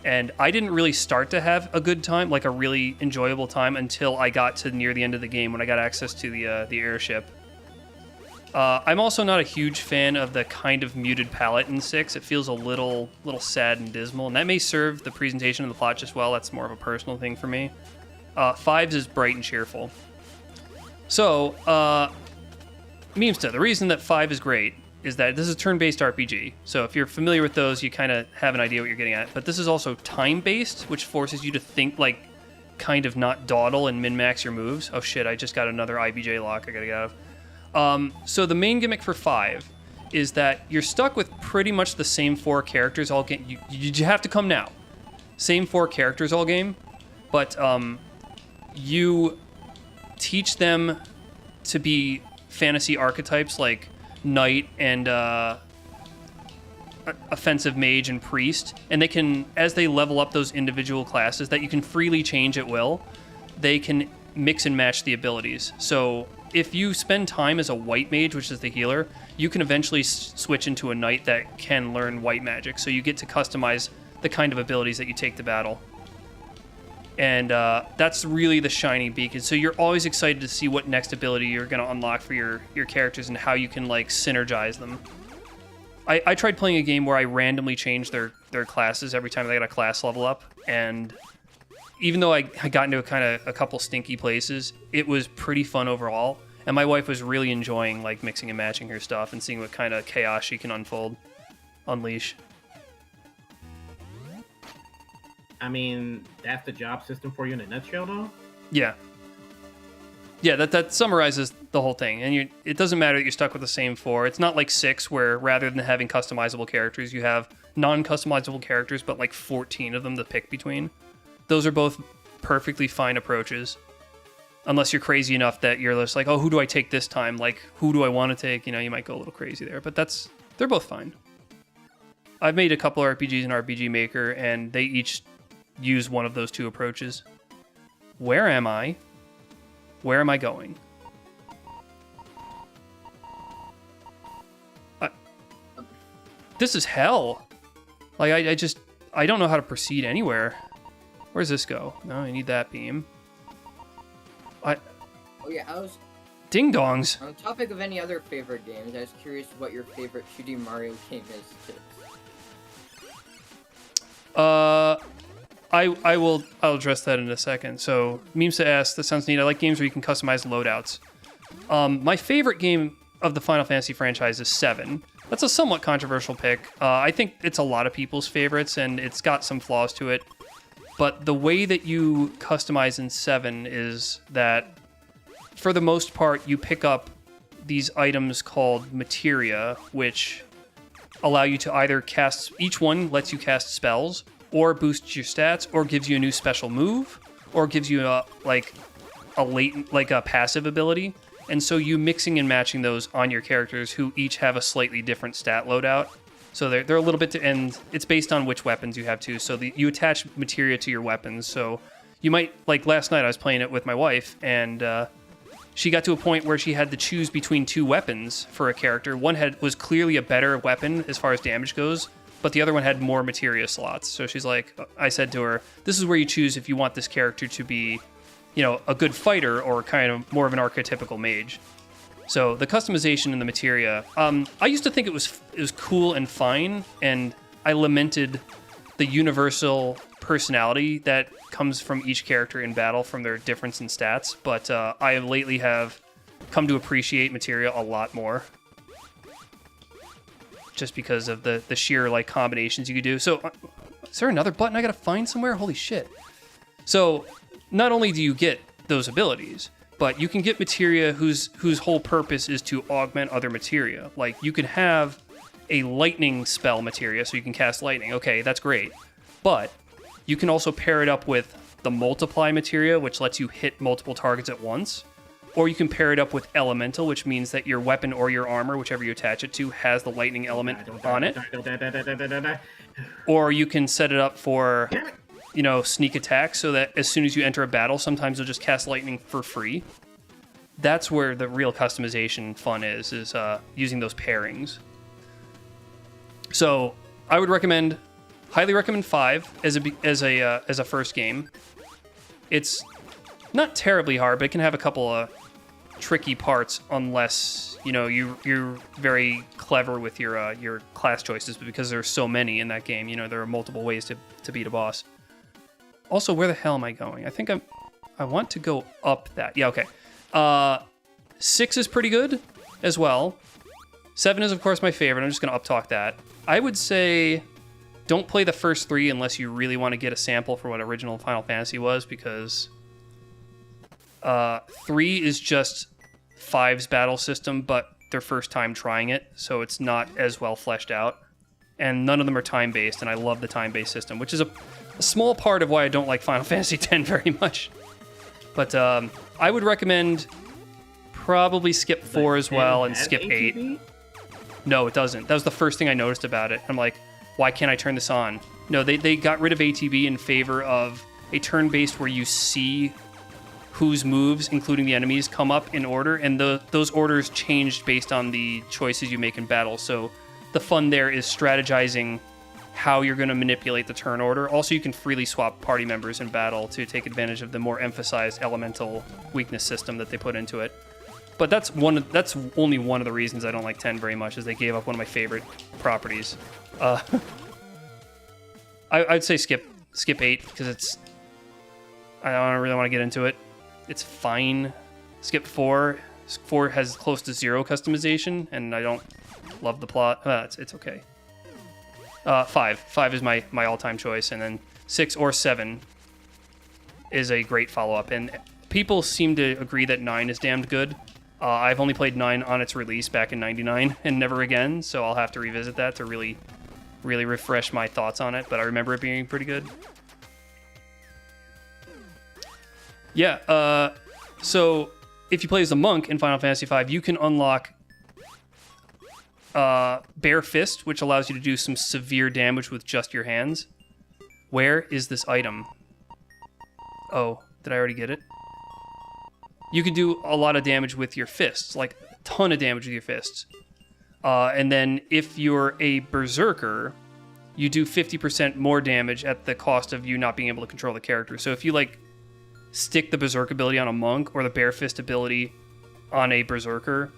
And I didn't really start to have a good time, like a really enjoyable time, until I got to near the end of the game when I got access to the airship. I'm also not a huge fan of the kind of muted palette in 6. It feels a little sad and dismal, and that may serve the presentation of the plot just well. That's more of a personal thing for me. 5's is bright and cheerful. So, Memesta, the reason that 5 is great is that this is a turn-based RPG. So if you're familiar with those, you kind of have an idea what you're getting at. But this is also time-based, which forces you to think, like, kind of not dawdle and min-max your moves. Oh shit, I just got another IBJ lock I gotta get out of. So the main gimmick for 5 is that you're stuck with pretty much the same 4 characters all game. You have to come now. Same 4 characters all game, but you teach them to be fantasy archetypes like knight and offensive mage and priest, and they can, as they level up those individual classes that you can freely change at will, they can mix and match the abilities. So if you spend time as a white mage, which is the healer, you can eventually switch into a knight that can learn white magic. So you get to customize the kind of abilities that you take to battle. And that's really the shining beacon. So you're always excited to see what next ability you're going to unlock for your characters and how you can like synergize them. I tried playing a game where I randomly changed their classes every time they got a class level up, and even though I got into a couple stinky places, it was pretty fun overall. And my wife was really enjoying like mixing and matching her stuff and seeing what kind of chaos she can unleash. I mean, that's the job system for you in a nutshell, though? Yeah. Yeah, that summarizes the whole thing. And it doesn't matter that you're stuck with the same 4. It's not like 6, where rather than having customizable characters, you have non-customizable characters, but like 14 of them to pick between. Those are both perfectly fine approaches. Unless you're crazy enough that you're just like, oh, who do I take this time? Like, who do I want to take? You know, you might go a little crazy there. But they're both fine. I've made a couple RPGs in RPG Maker, and they each use one of those 2 approaches. Where am I? Where am I going? This is hell. Like, I don't know how to proceed anywhere. Where's this go? No, I need that beam. Oh yeah, I was... Ding dongs. On the topic of any other favorite games, I was curious what your favorite 2D Mario game is, too. I'll address that in a second. So, Memesa asked, that sounds neat. I like games where you can customize loadouts. My favorite game of the Final Fantasy franchise is 7. That's a somewhat controversial pick. I think it's a lot of people's favorites, and it's got some flaws to it. But the way that you customize in 7 is that, for the most part, you pick up these items called materia, which allow you to either cast... Each one lets you cast spells, or boosts your stats, or gives you a new special move, or gives you a latent, like a passive ability. And so you mixing and matching those on your characters who each have a slightly different stat loadout. So they're a little bit and it's based on which weapons you have too. So you attach materia to your weapons. So you might, like last night I was playing it with my wife, and she got to a point where she had to choose between 2 weapons for a character. One was clearly a better weapon as far as damage goes, but the other one had more materia slots. So she's like, I said to her, this is where you choose if you want this character to be, you know, a good fighter or kind of more of an archetypical mage. So the customization in the materia, I used to think it was cool and fine, and I lamented the universal personality that comes from each character in battle from their difference in stats, but I lately have come to appreciate materia a lot more. Just because of the sheer like combinations you could do. So, is there another button I gotta find somewhere? Holy shit. So, not only do you get those abilities, but you can get materia whose whole purpose is to augment other materia. Like, you could have a lightning spell materia, so you can cast lightning. Okay, that's great. But You can also pair it up with the multiply materia, which lets you hit multiple targets at once. Or you can pair it up with elemental, which means that your weapon or your armor, whichever you attach it to, has the lightning element on it. Or you can set it up for, sneak attack, so that as soon as you enter a battle, sometimes you'll just cast lightning for free. That's where the real customization fun is using those pairings. So I would highly recommend 5 as a first game. It's not terribly hard, but it can have a couple of tricky parts unless you're very clever with your class choices. But because there's so many in that game, there are multiple ways to beat a boss. Also, where the hell am I going? I think I want to go up that. Yeah, okay. 6 is pretty good as well. 7 is, of course, my favorite. I'm just going to up-talk that. I would say don't play the first 3 unless you really want to get a sample for what original Final Fantasy was, because 3 is just 5's battle system, but their first time trying it, so it's not as well fleshed out. And none of them are time-based, and I love the time-based system, which is a small part of why I don't like Final Fantasy X very much. But I would recommend probably skip 4 as well and skip 8. No, it doesn't. That was the first thing I noticed about it. I'm like, why can't I turn this on? No, they got rid of ATB in favor of a turn-based where you see whose moves, including the enemies, come up in order, and those orders changed based on the choices you make in battle. So the fun there is strategizing how you're going to manipulate the turn order. Also, you can freely swap party members in battle to take advantage of the more emphasized elemental weakness system that they put into it. But that's only one of the reasons I don't like 10 very much, is they gave up one of my favorite properties. I'd say skip 8, because I don't really want to get into it. It's fine. Skip 4. 4 has close to 0 customization, and I don't love the plot. It's okay. 5 is my all-time choice, and then 6 or 7 is a great follow-up. And people seem to agree that 9 is damned good. I've only played 9 on its release back in '99 and never again, so I'll have to revisit that to really refresh my thoughts on it, but I remember it being pretty good. Yeah, so if you play as a monk in Final Fantasy V, you can unlock Bare Fist, which allows you to do some severe damage with just your hands. Where is this item? Oh, did I already get it? You can do a lot of damage with your fists, like a ton of damage with your fists. And then if you're a berserker, you do 50% more damage at the cost of you not being able to control the character. So if you stick the berserk ability on a monk or the bare fist ability on a berserker,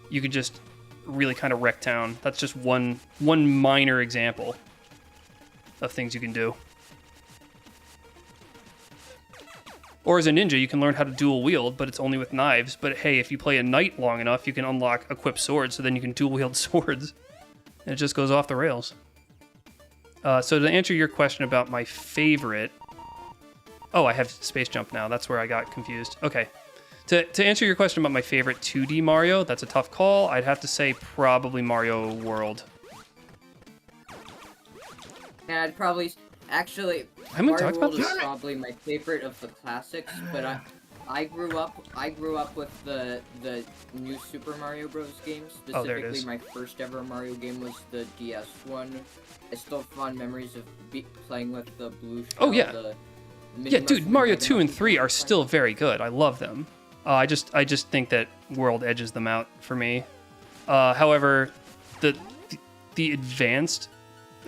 you can just really kind of wreck town. That's just one minor example of things you can do. Or as a ninja, you can learn how to dual wield, but it's only with knives. But hey, if you play a knight long enough, you can unlock equipped swords, so then you can dual wield swords. And it just goes off the rails. So to answer your question about my favorite... Oh, I have Space Jump now. That's where I got confused. Okay. To answer your question about my favorite 2D Mario, that's a tough call. I'd have to say probably Mario World. Yeah, I'd probably... Actually, Mario World is probably my favorite of the classics, but I grew up with the new Super Mario Bros. Games. Specifically, my first ever Mario game was the DS one. I still have fond memories of playing with the blue shell. Oh yeah, yeah, dude. Mario 2 and 3 are still very good. I love them. I just think that World edges them out for me. However, the advanced,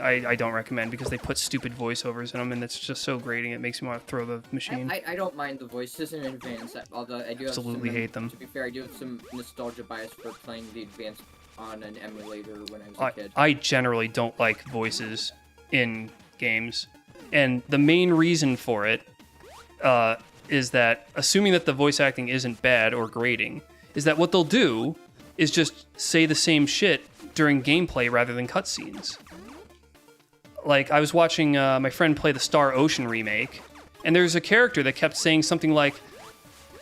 I don't recommend, because they put stupid voiceovers in them, and it's just so grating. It makes me want to throw the machine. I don't mind the voices in advance, although I do absolutely hate them. To be fair, I do have some nostalgia bias for playing the advanced on an emulator when I was a kid. I generally don't like voices in games, and the main reason for it is that, assuming that the voice acting isn't bad or grating, is that what they'll do is just say the same shit during gameplay rather than cutscenes. Like, I was watching my friend play the Star Ocean remake, and there's a character that kept saying something like,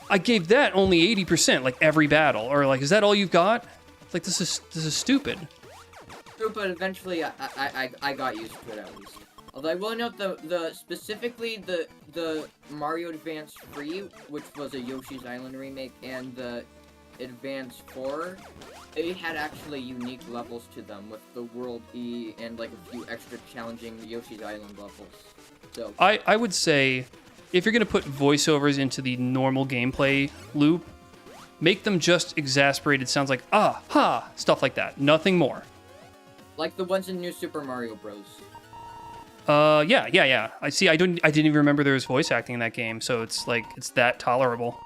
I gave that only 80%, like every battle, or like, is that all you've got? It's like, this is stupid. True, but eventually I got used to it at least. Although I will note specifically the Mario Advance Free, which was a Yoshi's Island remake, and the Advance 4, they had actually unique levels to them with the World E and like a few extra challenging Yoshi's Island levels. So I would say if you're gonna put voiceovers into the normal gameplay loop, make them just exasperated sounds like ah ha stuff like that. Nothing more. like the ones in New Super Mario Bros. Yeah. I see. I didn't even remember there was voice acting in that game, so it's like it's that tolerable.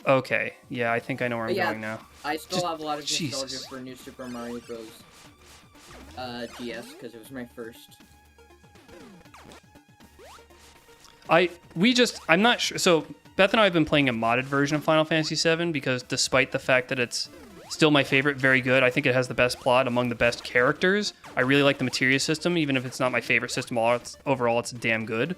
Okay, yeah, I think I know where I'm going now. I still have a lot of nostalgia Jesus. for New Super Mario Bros. DS because it was my first. I'm not sure. So Beth and I have been playing a modded version of Final Fantasy VII because despite the fact that it's still my favorite, very good, I think it has the best plot among the best characters. I really like the materia system, even if it's not my favorite system. Overall, it's damn good.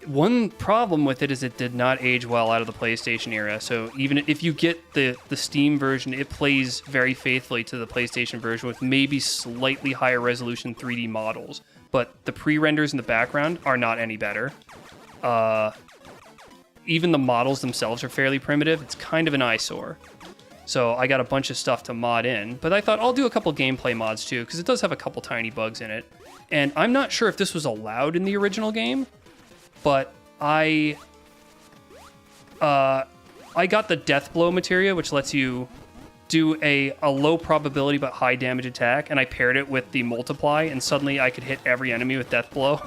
One problem with it is it did not age well out of the PlayStation era. So even if you get the Steam version, it plays very faithfully to the PlayStation version with maybe slightly higher resolution 3D models. But the pre-renders in the background are not any better. Even the models themselves are fairly primitive. It's kind of an eyesore. So I got a bunch of stuff to mod in. But I thought I'll do a couple gameplay mods too, because it does have a couple tiny bugs in it. And I'm not sure if this was allowed in the original game, but I got the Death Blow materia, which lets you do a low probability but high damage attack, and I paired it with the Multiply, and suddenly I could hit every enemy with Death Blow.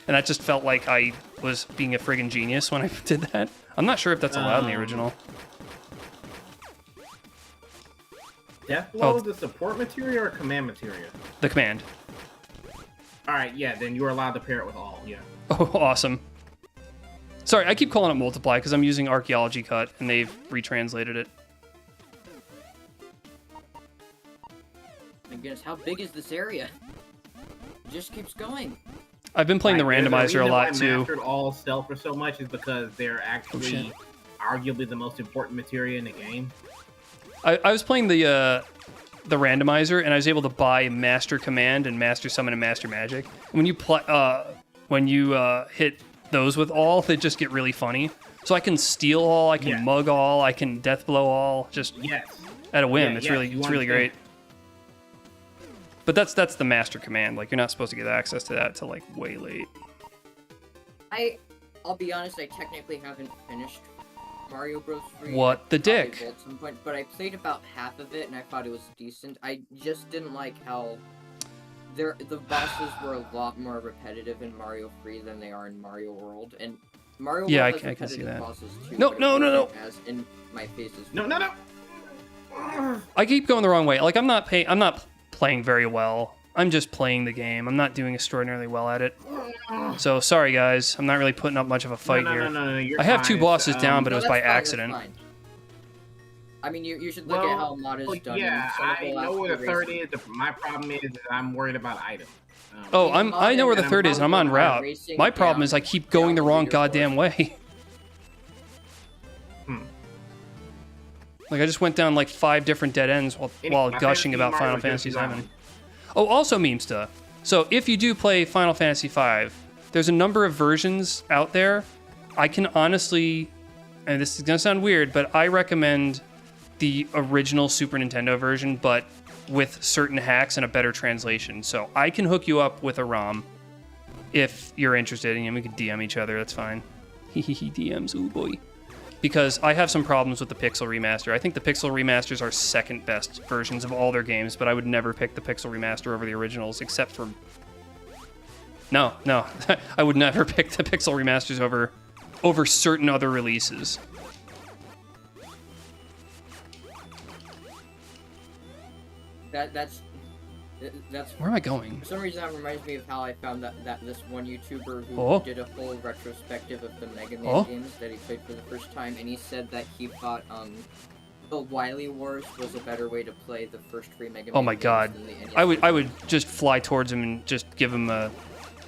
And that just felt like I was being a friggin' genius when I did that. I'm not sure if that's allowed in the original. Death Blow is the support materia or command materia? The command. Alright, yeah, then you're allowed to pair it with all, yeah. Oh, awesome. Sorry, I keep calling it Multiply because I'm using Archaeology Cut, and they've retranslated it. My goodness, how big is this area? It just keeps going. I've been playing the randomizer a lot too. Mastered all stealth for so much is because they're actually arguably the most important materia in the game. I was playing the randomizer, and I was able to buy Master Command and Master Summon and Master Magic. And when you hit those with all, they just get really funny. So I can steal all, I can mug all, I can death blow all, just at a whim. It's really great. But that's the Master Command. Like, you're not supposed to get access to that till like way late. I'll be honest, I technically haven't finished Mario Bros. 3. What the dick? At some point, but I played about half of it and I thought it was decent. I just didn't like how the bosses were a lot more repetitive in Mario 3 than they are in Mario World. And Mario World has I can see that. bosses too. No. As in my face as No. I keep going the wrong way. Like, I'm not playing very well. I'm just playing the game. I'm not doing extraordinarily well at it. So sorry guys, I'm not really putting up much of a fight here. No, I have 2 bosses down, but it was by accident. I mean, you should look at how mod is done. Yeah, I know where the third is. My problem is that I'm worried about items. I know where the third is, and I'm on route. My problem is I keep going the wrong goddamn way. Like, I just went down like 5 different dead ends while gushing about Final Fantasy VII. Oh, also Memesta. So if you do play Final Fantasy V, there's a number of versions out there. I can honestly, and this is gonna sound weird, but I recommend the original Super Nintendo version, but with certain hacks and a better translation. So I can hook you up with a ROM if you're interested, and we can DM each other. That's fine. DMs, ooh boy. Because I have some problems with the Pixel Remaster. I think the Pixel Remasters are second best versions of all their games, but I would never pick the Pixel Remaster over the originals, except for... No. I would never pick the Pixel Remasters over certain other releases. That's where am I going? For some reason, that reminds me of how I found that this one YouTuber who did a full retrospective of the Mega Man games that he played for the first time, and he said that he thought the Wily Wars was a better way to play the first 3 Mega Man. Oh my god, than the NES I would just fly towards him and just give him a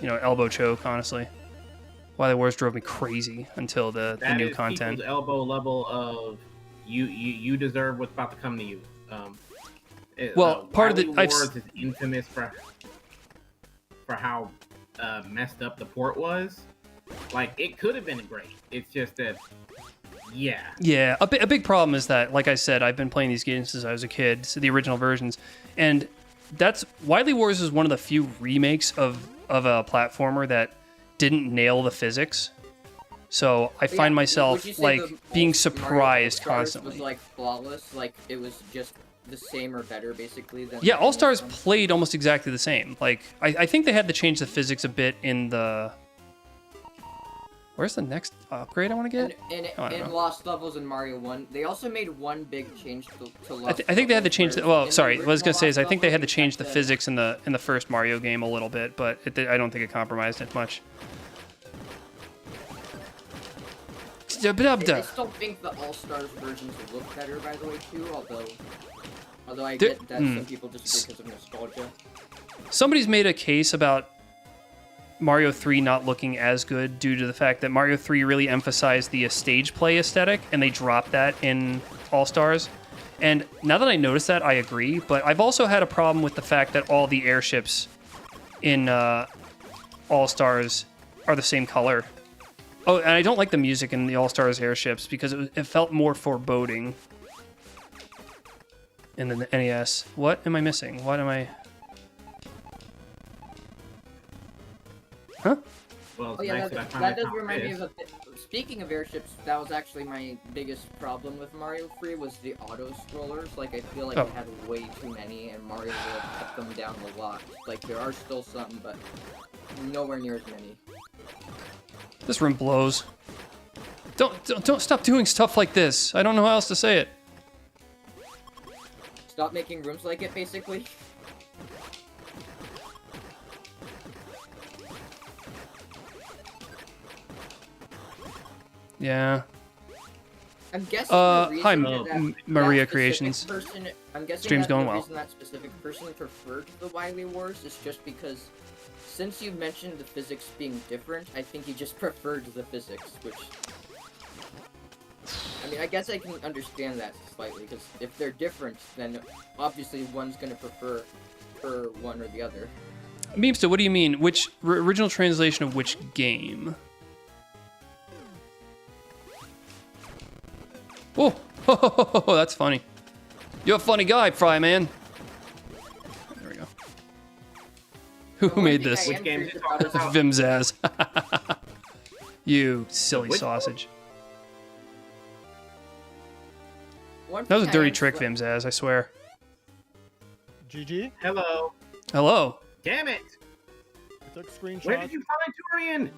elbow choke. Honestly, Wily Wars drove me crazy until the new content. That is elbow level of you deserve what's about to come to you. Well, part of the Wars is infamous for. for how messed up the port was. Like, it could have been great. It's just that, yeah. Yeah, a big problem is that, like I said, I've been playing these games since I was a kid, so the original versions, and that's Wily Wars is one of the few remakes of a platformer that didn't nail the physics. So I find myself like being surprised constantly. Was like flawless, like it was just the same or better basically than Yeah, All Stars played almost exactly the same. Like I think they had to change the physics a bit in the. Where's the next upgrade I want to get? In Lost Levels and Mario 1, they also made one big change to Lost I think they had to change the. Well, sorry, what I was gonna say is I think they had to Levels, change the physics in the first Mario game a little bit, but I don't think it compromised it much. I still think the All Stars versions look better, by the way, too. Although I get that some people just because of nostalgia. Somebody's made a case about Mario 3 not looking as good due to the fact that Mario 3 really emphasized the stage play aesthetic, and they dropped that in All Stars. And now that I notice that, I agree. But I've also had a problem with the fact that all the airships in All Stars are the same color. Oh, and I don't like the music in the All Stars airships because it felt more foreboding in the NES. What am I missing? What am I... Huh? Well, oh yeah, that does remind me of a bit. Speaking of airships, that was actually my biggest problem with Mario 3 was the auto-scrollers. Like, I feel like it had way too many, and Mario World cut them down a lot. Like, there are still some, but nowhere near as many. This room blows. Don't stop doing stuff like this. I don't know how else to say it. Stop making rooms like it, basically. Yeah. I'm guessing the reason hi, that Maria that Creations. I'm guessing Stream's going the well. reason that specific person preferred the Wily Wars is just because, since you mentioned the physics being different, I think he just preferred the physics, which... I mean, I guess I can understand that slightly, because if they're different, then obviously one's gonna prefer one or the other. Meemster, what do you mean? Which original translation of which game? Oh, that's funny. You're a funny guy, Fry Man. There we go. Who made this? Which game did you talk about? Vimzaz. You silly sausage. That was a dirty trick, Vimzaz, I swear. GG. Hello. Hello. Damn it. I took screenshots. Where did you find Turian?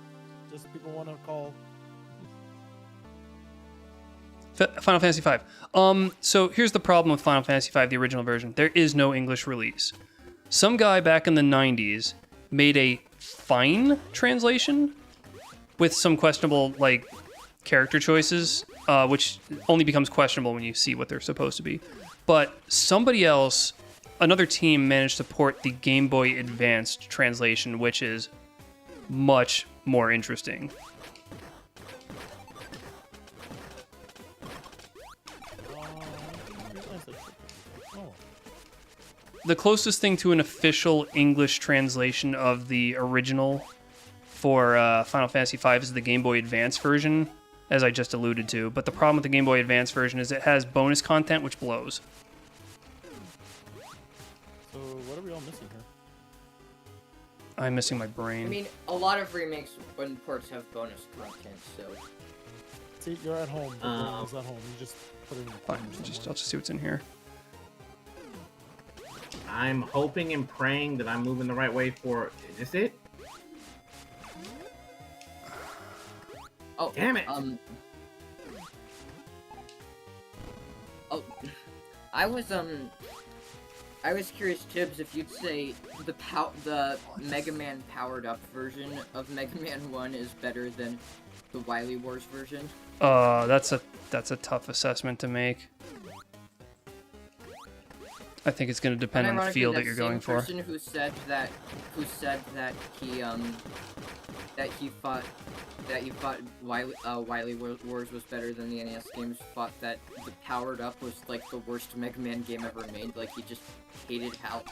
Just people want to call. Final Fantasy V. So here's the problem with Final Fantasy V, the original version. There is no English release. Some guy back in the 90s made a fine translation with some questionable, like, character choices, which only becomes questionable when you see what they're supposed to be. But somebody else, another team, managed to port the Game Boy Advanced translation, which is much more interesting. The closest thing to an official English translation of the original for Final Fantasy V is the Game Boy Advance version, as I just alluded to. But the problem with the Game Boy Advance version is it has bonus content, which blows. So what are we all missing here? I'm missing my brain. I mean, a lot of remakes and ports have bonus content, so... See, you're at home. It's at home. You just put it in the Fine, I'll just see what's in here. I'm hoping and praying that I'm moving the right way for... Is this it? Oh, damn it! Oh, I was curious, Tibbs, if you'd say the Mega Man powered up version of Mega Man 1 is better than the Wily Wars version. That's a tough assessment to make. I think it's going to depend on the field that you're going for. The person who said that he that he thought Wily Wars was better than the NES games. Thought that the Powered Up was like the worst Mega Man game ever made. Like he just hated how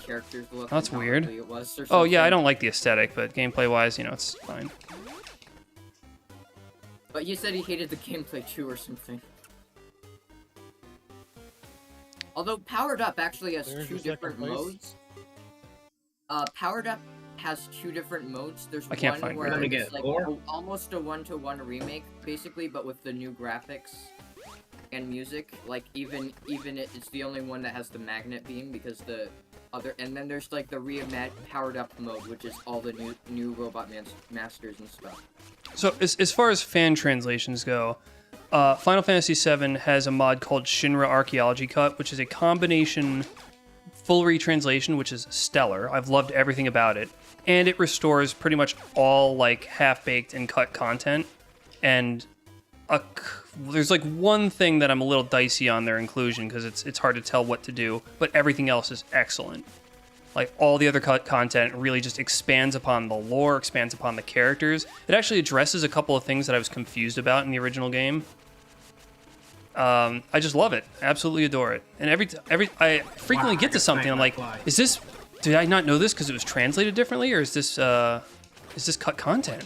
characters looked. That's and how weird. ugly it was or Oh yeah, I something. don't like the aesthetic, but gameplay wise, you know, it's fine. But you said he hated the gameplay too or something. Although Powered Up actually has There's two your second different place. modes. Powered Up has two different modes. There's I can't one find where Let me it's get like four. almost a one-to-one remake, basically, but with the new graphics and music. Like even it's the only one that has the magnet beam because the other. And then there's like the Powered Up mode, which is all the new Robot Masters and stuff. So as far as fan translations go, Final Fantasy VII has a mod called Shinra Archaeology Cut, which is a combination full retranslation, which is stellar. I've loved everything about it. And it restores pretty much all like half-baked and cut content. And there's like one thing that I'm a little dicey on their inclusion because it's hard to tell what to do, but everything else is excellent. Like all the other cut content really just expands upon the lore, expands upon the characters. It actually addresses a couple of things that I was confused about in the original game. I just love it. Absolutely adore it. And I frequently get to something. I'm like, did I not know this because it was translated differently, or is this cut content?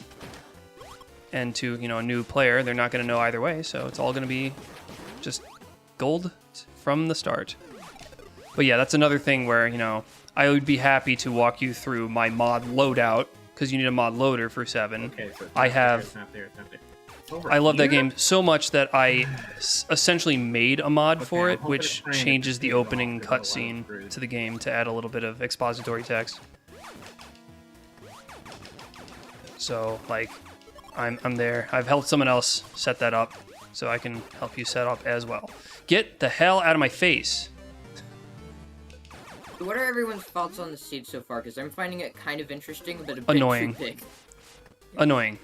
And to a new player, they're not going to know either way. So it's all going to be just gold from the start. But yeah, that's another thing where I would be happy to walk you through my mod loadout because you need a mod loader for 7. Okay, so I have. It's not there. It's not there. It's over I love that here? game so much that I essentially made a mod for I'm it, hoping which to find it changes the to see it all, opening because otherwise cutscene I'm screwed. to the game to add a little bit of expository text. So, like, I'm there. I've helped someone else set that up, so I can help you set up as well. Get the hell out of my face. What are everyone's thoughts on the seed so far? Because I'm finding it kind of interesting, but a bit Annoying. too big. Annoying.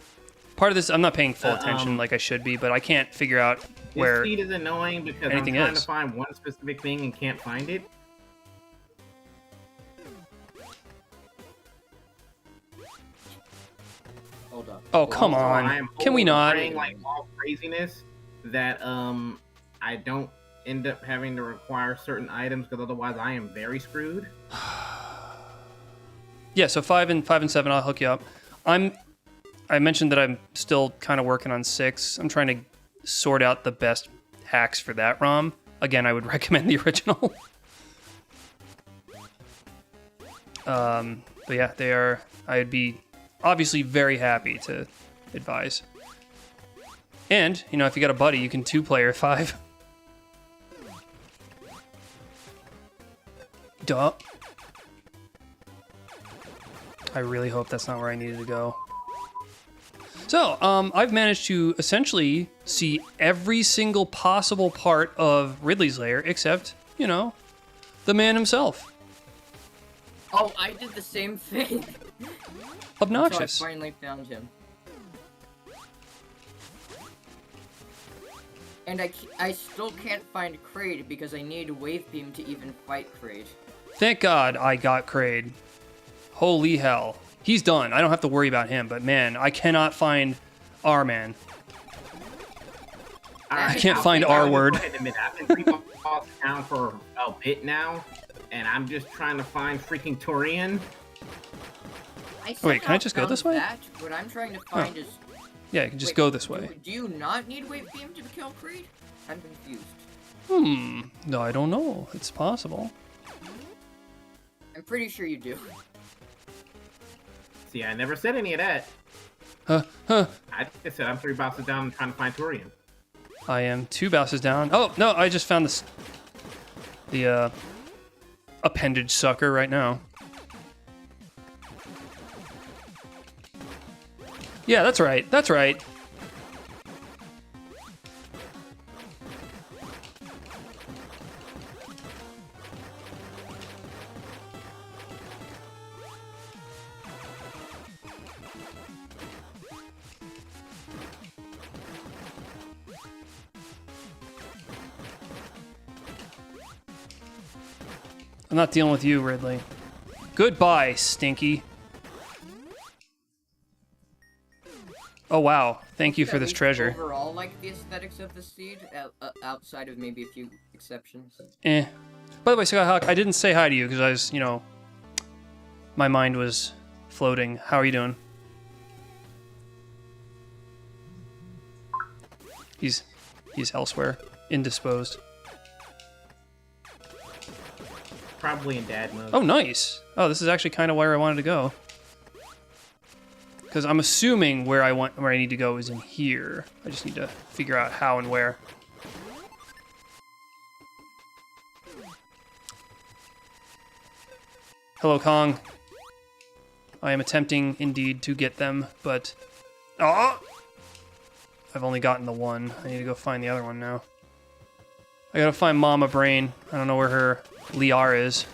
Part of this, I'm not paying full attention like I should be, but I can't figure out where This feed is annoying because anything I'm trying is. to find one specific thing and can't find it. Hold up. Oh, come Also, on. I am Can we not? praying, like all craziness that I don't end up having to require certain items because otherwise I am very screwed. Yeah, so 5 and 7, I'll hook you up. I mentioned that I'm still kind of working on 6. I'm trying to sort out the best hacks for that ROM. Again, I would recommend the original. But yeah, I'd be obviously very happy to advise. And, if you got a buddy, you can 2-player 5. Duh. I really hope that's not where I needed to go. So, I've managed to essentially see every single possible part of Ridley's lair, except, the man himself. Oh, I did the same thing. Obnoxious. So I finally found him. And I still can't find Kraid because I need Wave Beam to even fight Kraid. Thank God I got Kraid. Holy hell. He's done. I don't have to worry about him, but man, I cannot find R-Man. Alright, can't I'll find go R word. ahead and admit, I've been creeping off town for a bit now, and I'm just trying to find freaking Torian. Wait, can I just go this way? What I'm trying to find is... Yeah, you can just Wait, go this way. Do you not need Wave Beam to kill Kraid? I'm confused. No, I don't know. It's possible. I'm pretty sure you do. See, I never said any of that. Huh. I just said I'm 3 bosses down and trying to find Torian. I am 2 bosses down. Oh, no, I just found the appendage sucker right now. Yeah, that's right. That's right. I'm not dealing with you, Ridley. Goodbye, Stinky. Oh wow! Thank you for At this least treasure. Overall, like the aesthetics of the seed, outside of maybe a few exceptions. Eh. By the way, Skyhawk, I didn't say hi to you because I was, you know, my mind was floating. How are you doing? He's elsewhere, indisposed. Probably in dad mode. Oh, nice. Oh, this is actually kind of where I wanted to go. Because I'm assuming where I need to go is in here. I just need to figure out how and where. Hello, Kong. I am attempting indeed to get them, but I've only gotten the one. I need to go find the other one now. I gotta find Mama Brain. I don't know where her Liar is.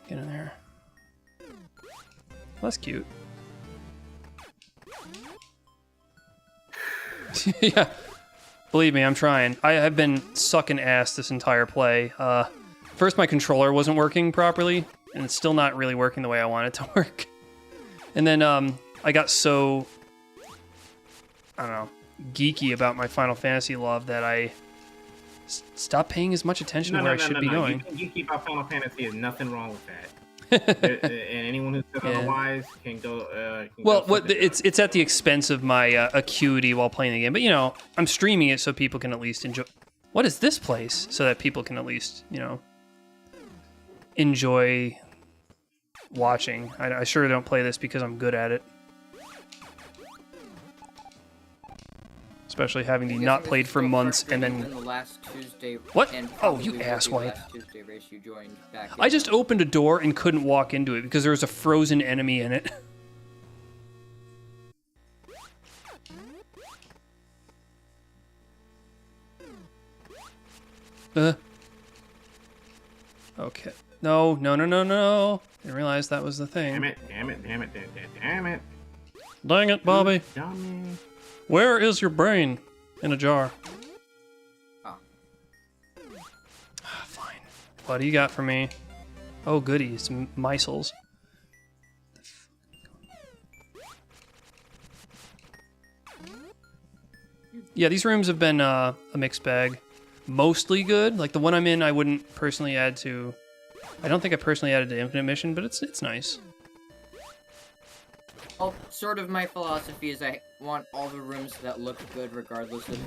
Get in there. Well, that's cute. Yeah, believe me, I'm trying. I have been sucking ass this entire play. First, my controller wasn't working properly, and it's still not really working the way I want it to work. And then I got so, I don't know, geeky about my Final Fantasy love that I stopped paying as much attention to where I should be going. You keep out Final Fantasy, there's nothing wrong with that. And anyone who says otherwise can go. Well, it's at the expense of my acuity while playing the game, but you know, I'm streaming it so people can at least enjoy. What is this place? So that people can at least, you know, enjoy watching. I sure don't play this because I'm good at it. Especially having the not played for months and then... The last Tuesday, what? Oh, you asswipe. Tuesday race you joined back I just opened a door and couldn't walk into it because there was a frozen enemy in it. Okay. No. Didn't realize that was the thing. Damn it. Dang it, Bobby. Dummy. Where is your brain? In a jar. Oh. Fine. What do you got for me? Oh, goody. It's Meisels. Yeah, these rooms have been a mixed bag. Mostly good. Like the one I'm in, I wouldn't personally add to... I don't think I personally added to Infinite Mission, but it's nice. Well, sort of my philosophy is I want all the rooms that look good regardless of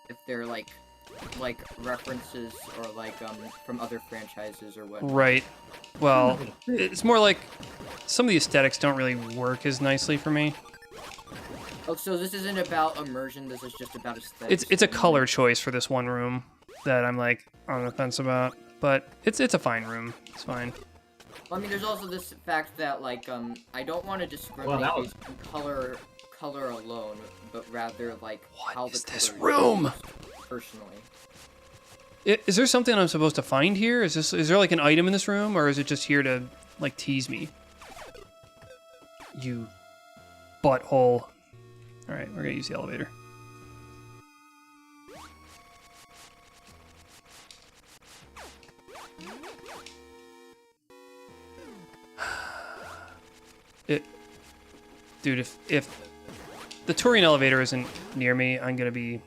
if they're like references or like from other franchises or what. Right. Well, it's more like some of the aesthetics don't really work as nicely for me. Oh, so this isn't about immersion, this is just about aesthetics. It's a color choice for this one room that I'm like on the fence about, but it's a fine room. It's fine. Well, I mean, there's also this fact that, like, I don't want to discriminate based on color alone, but rather, like, how the color this room? Personally. Is there something I'm supposed to find here? Is there, like, an item in this room, or is it just here to, like, tease me? You butthole. Alright, we're gonna use the elevator. Dude, if the Turian elevator isn't near me, I'm gonna be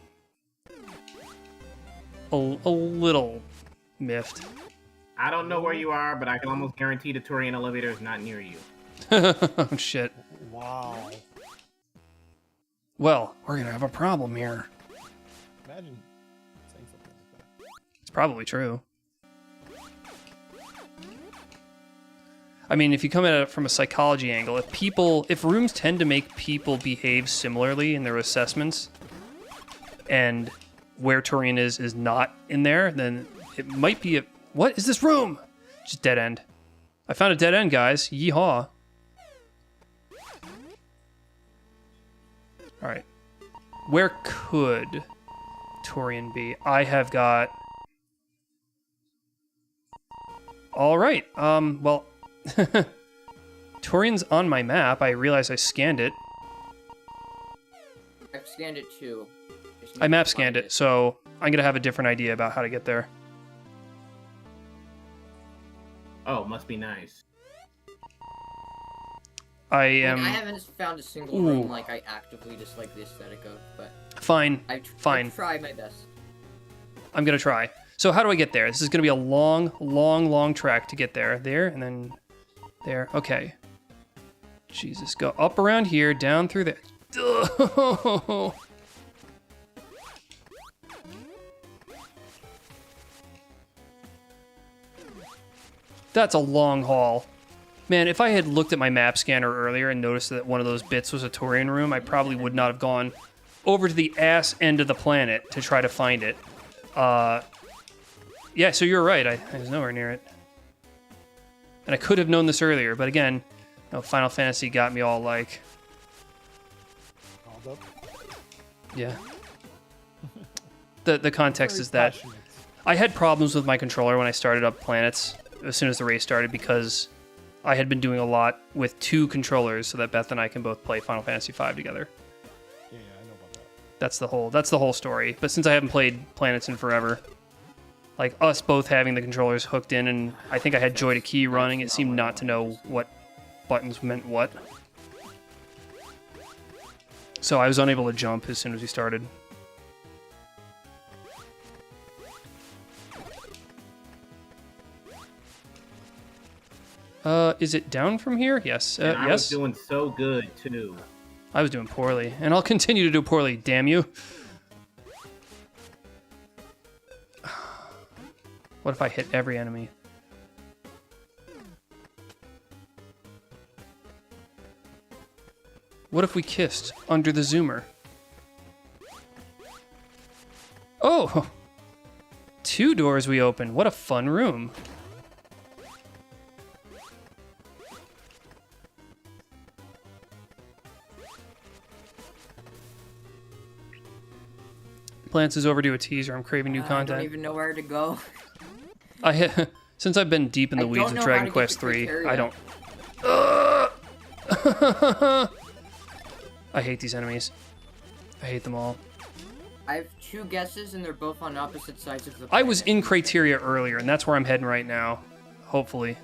a little miffed. I don't know where you are, but I can almost guarantee the Turian elevator is not near you. Oh, shit. Wow. Well, we're gonna have a problem here. Imagine saying something like that. It's probably true. I mean, if you come at it from a psychology angle, if rooms tend to make people behave similarly in their assessments, and where Turian is not in there, then it might be a... What is this room? Just dead end. I found a dead end, guys. Yeehaw. Alright. Where could Turian be? I have got... Alright, well... Turian's on my map. I realize I scanned it. I've scanned it too. I map scanned it, so I'm gonna have a different idea about how to get there. Oh, must be nice. I I am haven't found a single room like I actively dislike the aesthetic of, but fine. I Fine. try my best. I'm gonna try. So how do I get there? This is gonna be a long, long, long trek to get there. There, and then there. Okay. Jesus, go up around here, down through there. Ugh. That's a long haul. Man, if I had looked at my map scanner earlier and noticed that one of those bits was a Torian room, I probably would not have gone over to the ass end of the planet to try to find it. Yeah, so you're right. I was nowhere near it. And I could have known this earlier, but again, you know, Final Fantasy got me all like... Called up. Yeah. The context is that I had problems with my controller when I started up Planets as soon as the race started because I had been doing a lot with 2 controllers so that Beth and I can both play Final Fantasy V together. Yeah, I know about that. That's the whole story. But since I haven't played Planets in forever, like us both having the controllers hooked in, and I think I had Joy to Key running, it seemed not to know what buttons meant what. So I was unable to jump as soon as we started. Is it down from here? Yes. And I was yes. doing so good too. I was doing poorly, and I'll continue to do poorly, damn you. What if I hit every enemy? What if we kissed under the zoomer? Oh! 2 doors we open. What a fun room. Plants is overdue a teaser. I'm craving new content. I don't even know where to go. Since I've been deep in the I weeds don't of know Dragon how to get Quest to 3, criteria. I don't. I hate these enemies. I hate them all. I have 2 guesses, and they're both on opposite sides of the I planet. was in Criteria earlier, and that's where I'm heading right now. Hopefully.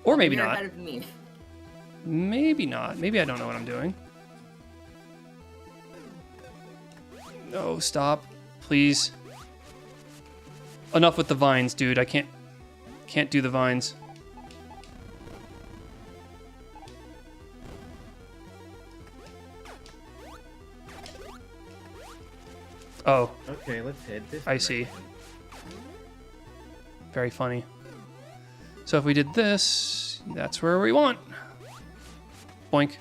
Or maybe You're not. ahead of me. Maybe not. Maybe I don't know what I'm doing. No, stop. Please. Enough with the vines, dude. I can't do the vines. Oh, Okay, let's head this I see. direction. very funny. So if we did this, that's where we want. Boink.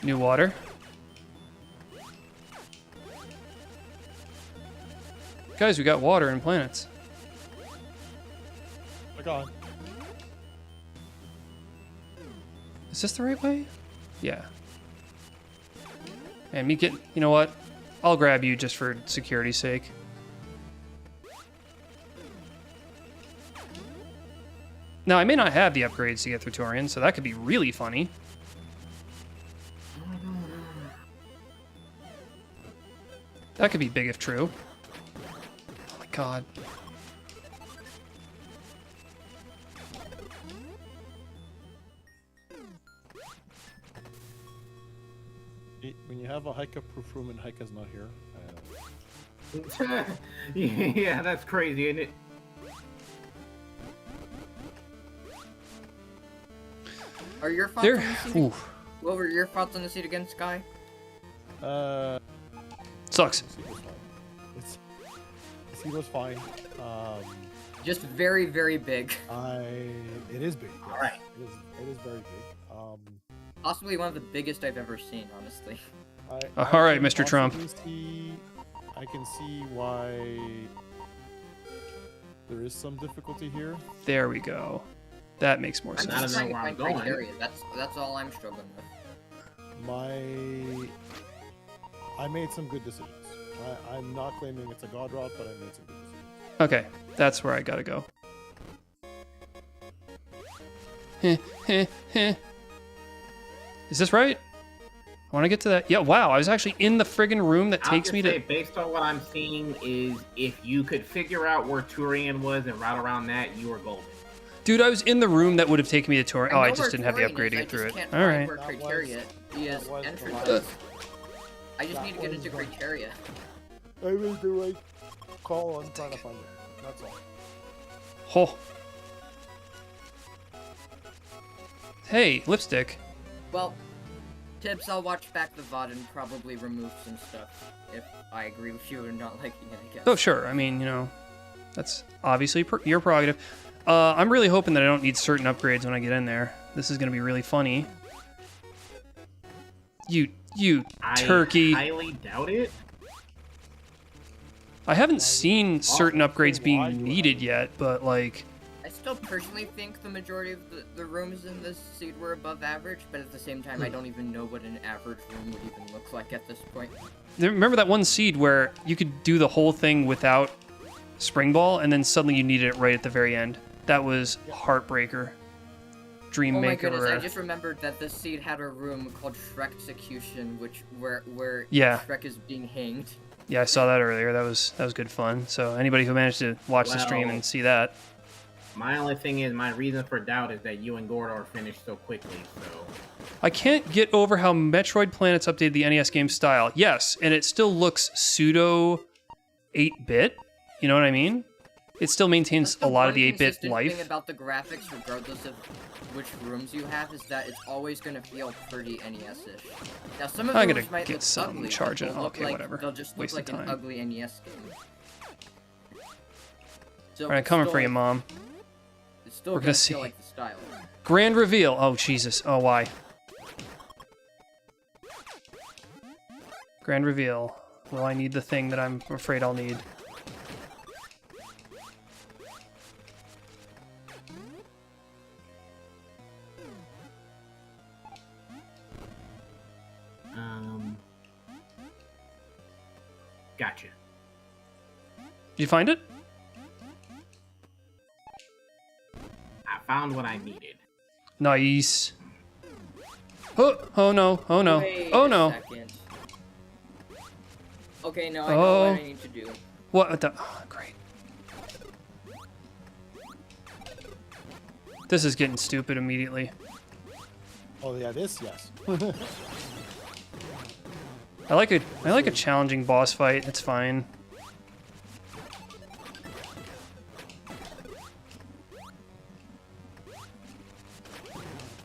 New water. Guys, we got water in Planets. My God. Is this the right way? Yeah. And me get, you know what? I'll grab you just for security's sake. Now, I may not have the upgrades to get through Torian, so that could be really funny. That could be big if true. Oh my god. When you have a Hika-proof room and Hika's not here, Yeah, that's crazy, isn't it? Are your thoughts There. on the seat? Ooh, What were your thoughts on the seat against Sky? sucks. the seat was fine. The seat was fine. Just very, very big. It is big. Yes. Alright. It is very big. Possibly one of the biggest I've ever seen, honestly. All right, can Mr. Trump. possibly I can see why there is some difficulty here. There we go. That makes more I'm I don't just sense. know trying to where I'm find going. criteria. That's all I'm struggling with. I made some good decisions. I'm not claiming it's a god route, but I made some good decisions. Okay, that's where I gotta go. Is this right? I want to get to that. Yeah, wow, I was actually in the friggin' room that takes me to... Based on what I'm seeing is if you could figure out where Turian was and route around that, you were golden. Dude, I was in the room that would have taken me to Turian. Oh, I just didn't have the upgrade to get through it. All right. I just need to get into criteria. I made the right call on trying to find it. That's all. Oh. Hey, lipstick. Well, Tibbs, I'll watch back the VOD and probably remove some stuff if I agree with you and not liking it, I guess. Oh, sure. I mean, you know, that's obviously your prerogative. I'm really hoping that I don't need certain upgrades when I get in there. This is going to be really funny. You turkey. I highly doubt it. I haven't seen certain upgrades being needed yet, but, like... I still personally think the majority of the rooms in this seed were above average, but at the same time, I don't even know what an average room would even look like at this point. Remember that one seed where you could do the whole thing without Spring Ball, and then suddenly you needed it right at the very end? That was Heartbreaker. Dream Oh my Maker. goodness, I just remembered that this seed had a room called Shrek Execution, where Shrek is being hanged. Yeah, I saw that earlier. That was good fun. So anybody who managed to watch the stream and see that. My only thing is, my reason for doubt is that you and Gordor finished so quickly, so... I can't get over how Metroid Planets updated the NES game style. Yes, and it still looks pseudo 8-bit. You know what I mean? It still maintains a lot of the 8-bit life. The thing about the graphics, regardless of which rooms you have, is that it's always going to feel pretty NES-ish. Now, some of the rooms might look ugly, whatever. They'll just look like an ugly NES game. So Alright, coming for you, Mom. It's still going to feel like the style. Grand reveal. Oh, Jesus. Oh, why? Grand reveal. Will I need the thing that I'm afraid I'll need? Gotcha. Did you find it? I found what I needed. Nice. Oh no. Oh no. Oh no. Okay, now I know what I need to do. What the? Oh, great. This is getting stupid immediately. Oh yeah, this yes. I like a challenging boss fight. It's fine.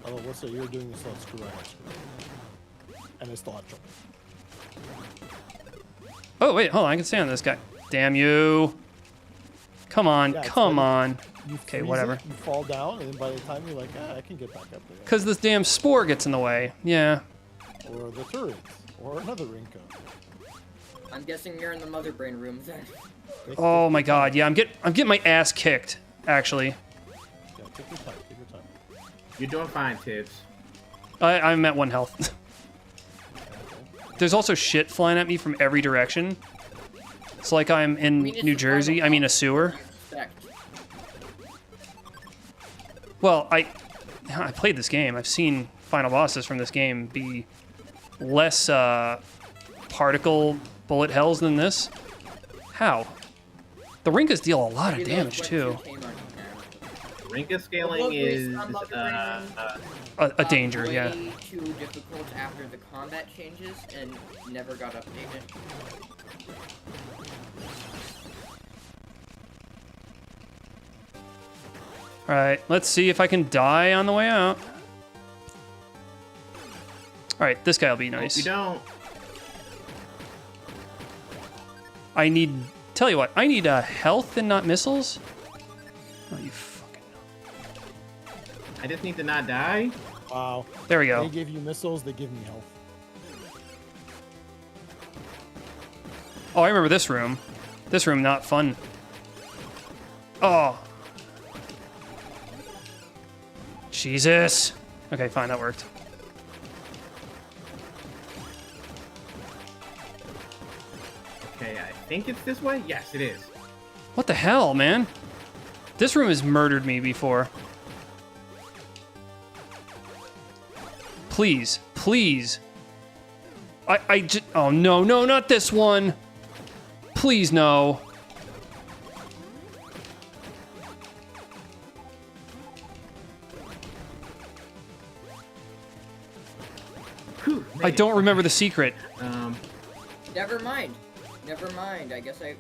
Oh, what's that you're doing? This not screw ass. And it's not jump. Oh wait, hold on. I can stay on this guy. Damn you! Come on, Yeah, come on. Okay, whatever. You fall down, and then by the time you're like, I can get back up there. Because this damn spore gets in the way. Yeah. Or the turret, or another Rinko. I'm guessing you're in the mother brain room then. Oh my god, yeah, I'm getting my ass kicked, actually. Yeah, take your time, take your time. You're doing fine, Tibbs. I'm at 1 health. There's also shit flying at me from every direction. It's like I'm in New Jersey. I mean, a sewer. Well, I played this game. I've seen final bosses from this game be less particle bullet hells than this. How? The Rinkas deal a lot of damage too. Rinka scaling is a danger, way yeah. too difficult after the combat changes and never got updated. Alright, let's see if I can die on the way out. Alright, this guy will be nice. Hope you don't. I need... Tell you what, I need health and not missiles. Oh, you fucking... I just need to not die. Wow. There we go. They give you missiles, they give me health. Oh, I remember this room. This room, not fun. Oh. Jesus. Okay, fine, that worked. Okay, I think it's this way. Yes, it is. What the hell, man? This room has murdered me before. Please, please. I just... Oh, no, no, not this one. Please, no. Whew, I don't remember the secret. Never mind. Never mind. I guess I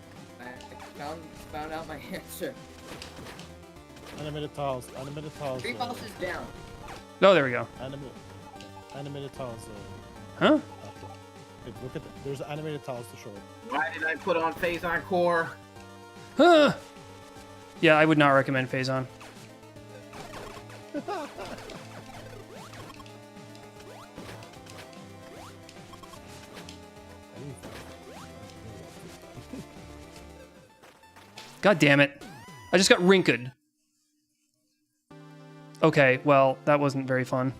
found out my answer. Animated tiles. Animated tiles. 3 bosses down. Oh, there we go. Animated tiles. Huh? Hey, look at there's animated tiles to show. Why did I put on Phazon Core? Huh? Yeah, I would not recommend Phazon. God damn it. I just got rinkered. Okay, well, that wasn't very fun.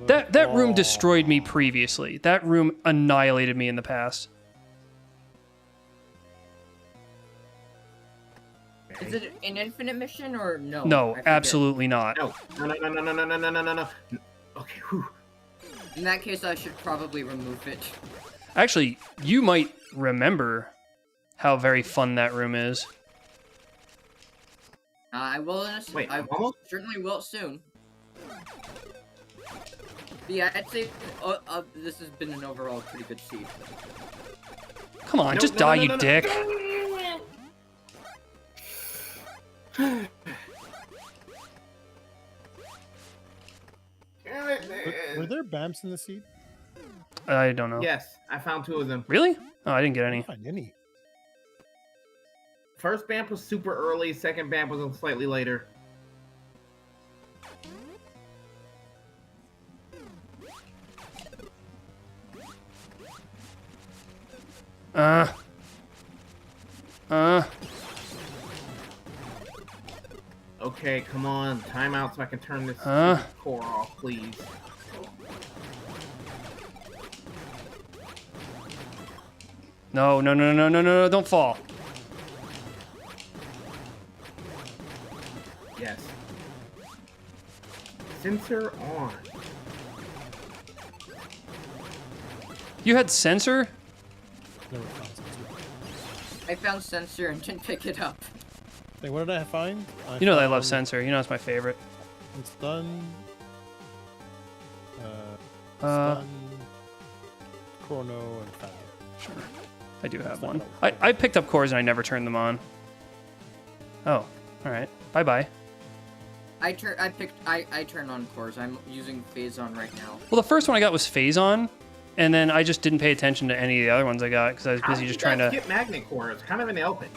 That room destroyed me previously. That room annihilated me in the past. Is it an infinite mission or no? No, absolutely not. No. No. Okay, whew. In that case, I should probably remove it. Actually, you might remember how very fun that room is. I will. Wait, I almost? certainly will soon. But yeah, I'd say this has been an overall pretty good seed. Come on, just die, you dick. Were there BAMs in the seed? I don't know. Yes, I found 2 of them. Really? Oh, I didn't get I any. didn't find any. First BAMP was super early, second BAMP was slightly later. Okay, come on. Time out so I can turn this core off, please. No, no, no, no, no, no, no, don't fall. Yes. Sensor on. You had sensor? Never found sensor. I found sensor and didn't pick it up. Hey, what did I find? You know that I love found sensor. You know it's my favorite. It's done. Uh, Chrono and Phantom. Sure. I do have not one. bad. I picked up cores and I never turned them on. Oh, alright. Bye-bye. I turn on cores. I'm using Phazon right now. Well, the first one I got was Phazon, and then I just didn't pay attention to any of the other ones I got because I was busy just trying to... Get magnet core. It's kind of in the open.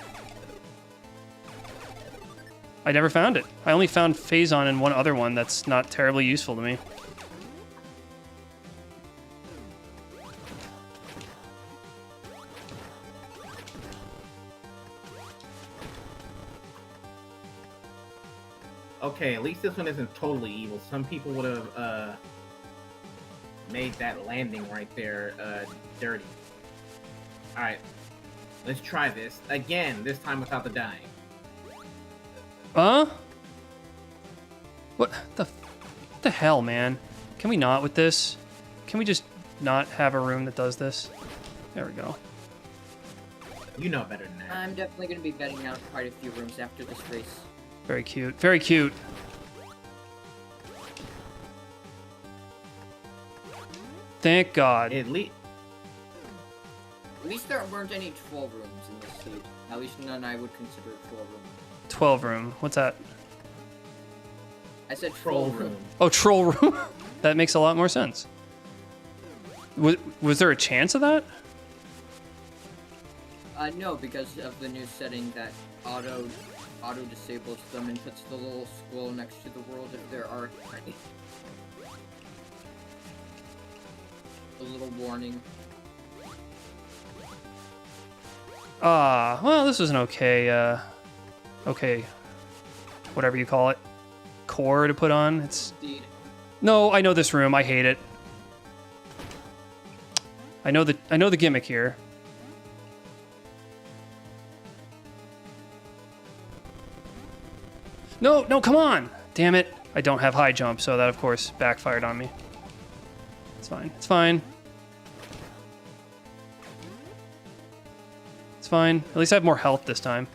I never found it. I only found Phazon and one other one that's not terribly useful to me. Okay, at least this one isn't totally evil. Some people would have made that landing right there dirty. Alright, let's try this again, this time without the dying. Huh? What the hell, man? Can we not with this? Can we just not have a room that does this? There we go. You know better than that. I'm definitely going to be vetting out quite a few rooms after this race. Very cute. Very cute. Thank God. At least there weren't any troll rooms in this seed. At least none I would consider a troll room. 12 room. What's that? I said troll room. Oh, troll room. That makes a lot more sense. Was there a chance of that? No, because of the new setting that auto disables them and puts the little squirrel next to the world if there are any. A little warning. Well, this was an okay, whatever you call it, core to put on. It's Indeed. No, I know this room. I hate it. I know the gimmick here. No, come on! Damn it. I don't have high jump, so that of course backfired on me. It's fine. It's fine. It's fine. At least I have more health this time.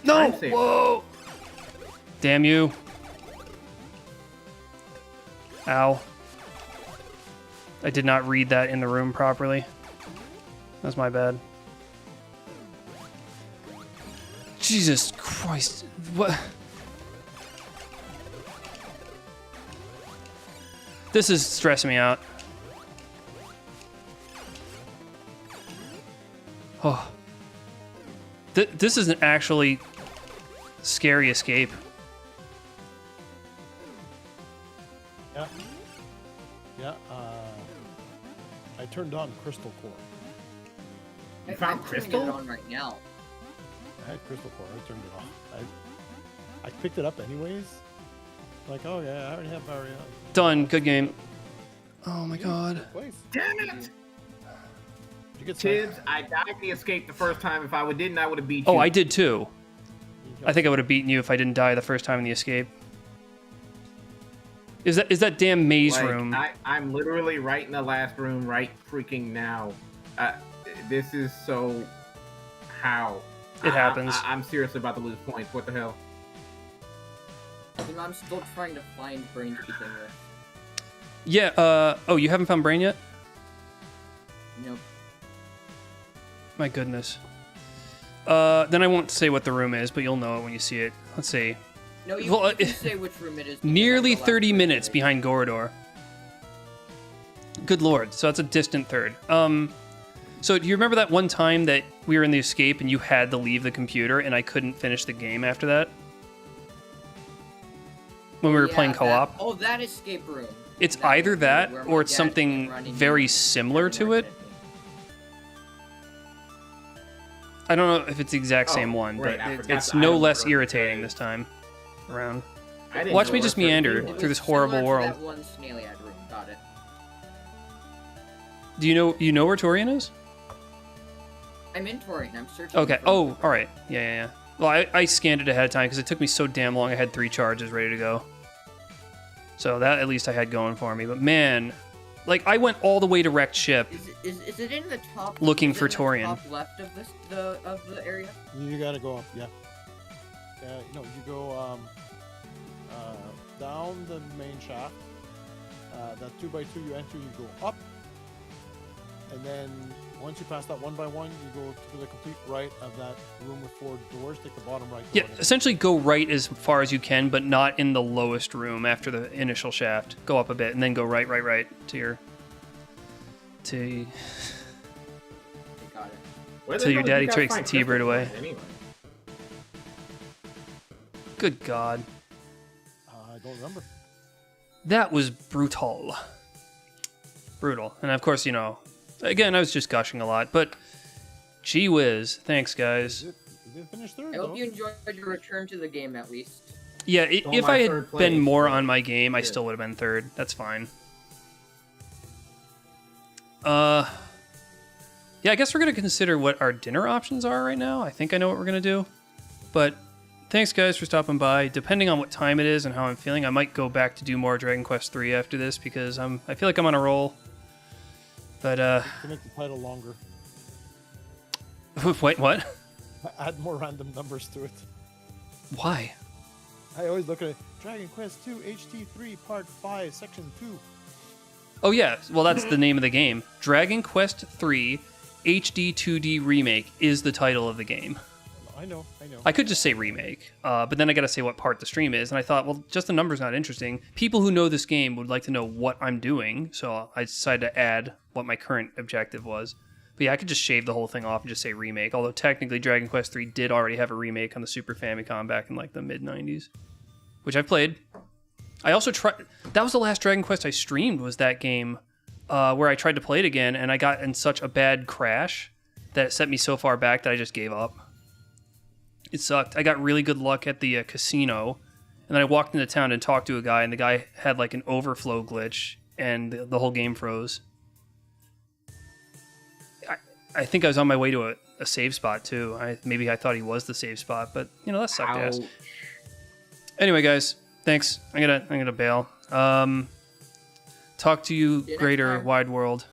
No! Whoa! Damn you. Ow. I did not read that in the room properly. That's my bad. Jesus Christ. What? This is stressing me out. Oh. This is an actually scary escape. Yeah. Yeah, I turned on Crystal Core. You found Crystal? It on right now. I had Crystal Core. I turned it off. I picked it up anyways. Like, oh yeah, I already have Mario. Done. Good game. Oh my god. Damn it! Did you get Tibbs, I died in the escape the first time. If I didn't, I would have beat you. Oh, I did too. I think I would have beaten you if I didn't die the first time in the escape. Is that damn maze room? I'm literally right in the last room, right freaking now. This is so... How? It happens. I'm seriously about to lose points. What the hell? You know, I'm still trying to find Brain to begin with. Yeah, oh, you haven't found Brain yet? Nope. My goodness. Then I won't say what the room is, but you'll know it when you see it. Let's see. No, you can say which room it is. Nearly 30 minutes behind Gorodor. Good lord, so that's a distant third. So do you remember that one time that we were in the escape and you had to leave the computer and I couldn't finish the game after that? When we were playing co-op? Oh, that escape room. It's either that or it's something very similar to it. I don't know if it's the exact same one, but it's no less irritating this time around. Watch me just meander through this horrible world. That one Snailiad room. Got it. Do you know where Torian is? I'm in Torian. I'm searching. Okay. Oh, all right. Yeah. Well, I scanned it ahead of time because it took me so damn long. I had 3 charges ready to go. So that at least I had going for me. But man, like I went all the way to wrecked ship. Is it in the top? Looking for Torian. Top left of the area. You gotta go up. Yeah. No, you go down the main shaft. That 2x2 you enter, you go up, and then once you pass that 1x1, you go to the complete right of that room with 4 doors. Take the bottom right door. Yeah, essentially go right as far as you can, but not in the lowest room after the initial shaft. Go up a bit and then go right to your to your daddy takes the T-bird away. Anyway. Good God. I don't remember. That was brutal. And of course, again, I was just gushing a lot, but gee whiz. Thanks, guys. You did finish third, I hope you enjoyed your return to the game at least. Yeah, if I had been more on my game, I still would have been third. That's fine. Yeah, I guess we're going to consider what our dinner options are right now. I think I know what we're going to do. But thanks, guys, for stopping by. Depending on what time it is and how I'm feeling, I might go back to do more Dragon Quest 3 after this because I feel like I'm on a roll. But, to make the title longer. Wait, what? Add more random numbers to it. Why? I always look at it. Dragon Quest 2 HT3 Part 5 Section 2. Oh, yeah. Well, that's the name of the game. Dragon Quest 3 HD 2D Remake is the title of the game. I know. I could just say remake, but then I gotta say what part the stream is, and I thought, well, just the number's not interesting. People who know this game would like to know what I'm doing, so I decided to add what my current objective was. But yeah, I could just shave the whole thing off and just say remake, although technically Dragon Quest 3 did already have a remake on the Super Famicom back in like the mid-90s, which I've played. I also tried... That was the last Dragon Quest I streamed, was that game where I tried to play it again, and I got in such a bad crash that it set me so far back that I just gave up. It sucked. I got really good luck at the casino, and then I walked into town and talked to a guy, and the guy had like an overflow glitch, and the whole game froze. I think I was on my way to a save spot, too. Maybe I thought he was the save spot, but, that sucked ass. Anyway, guys, thanks. I'm gonna bail. Talk to you, See you next greater time. wide world.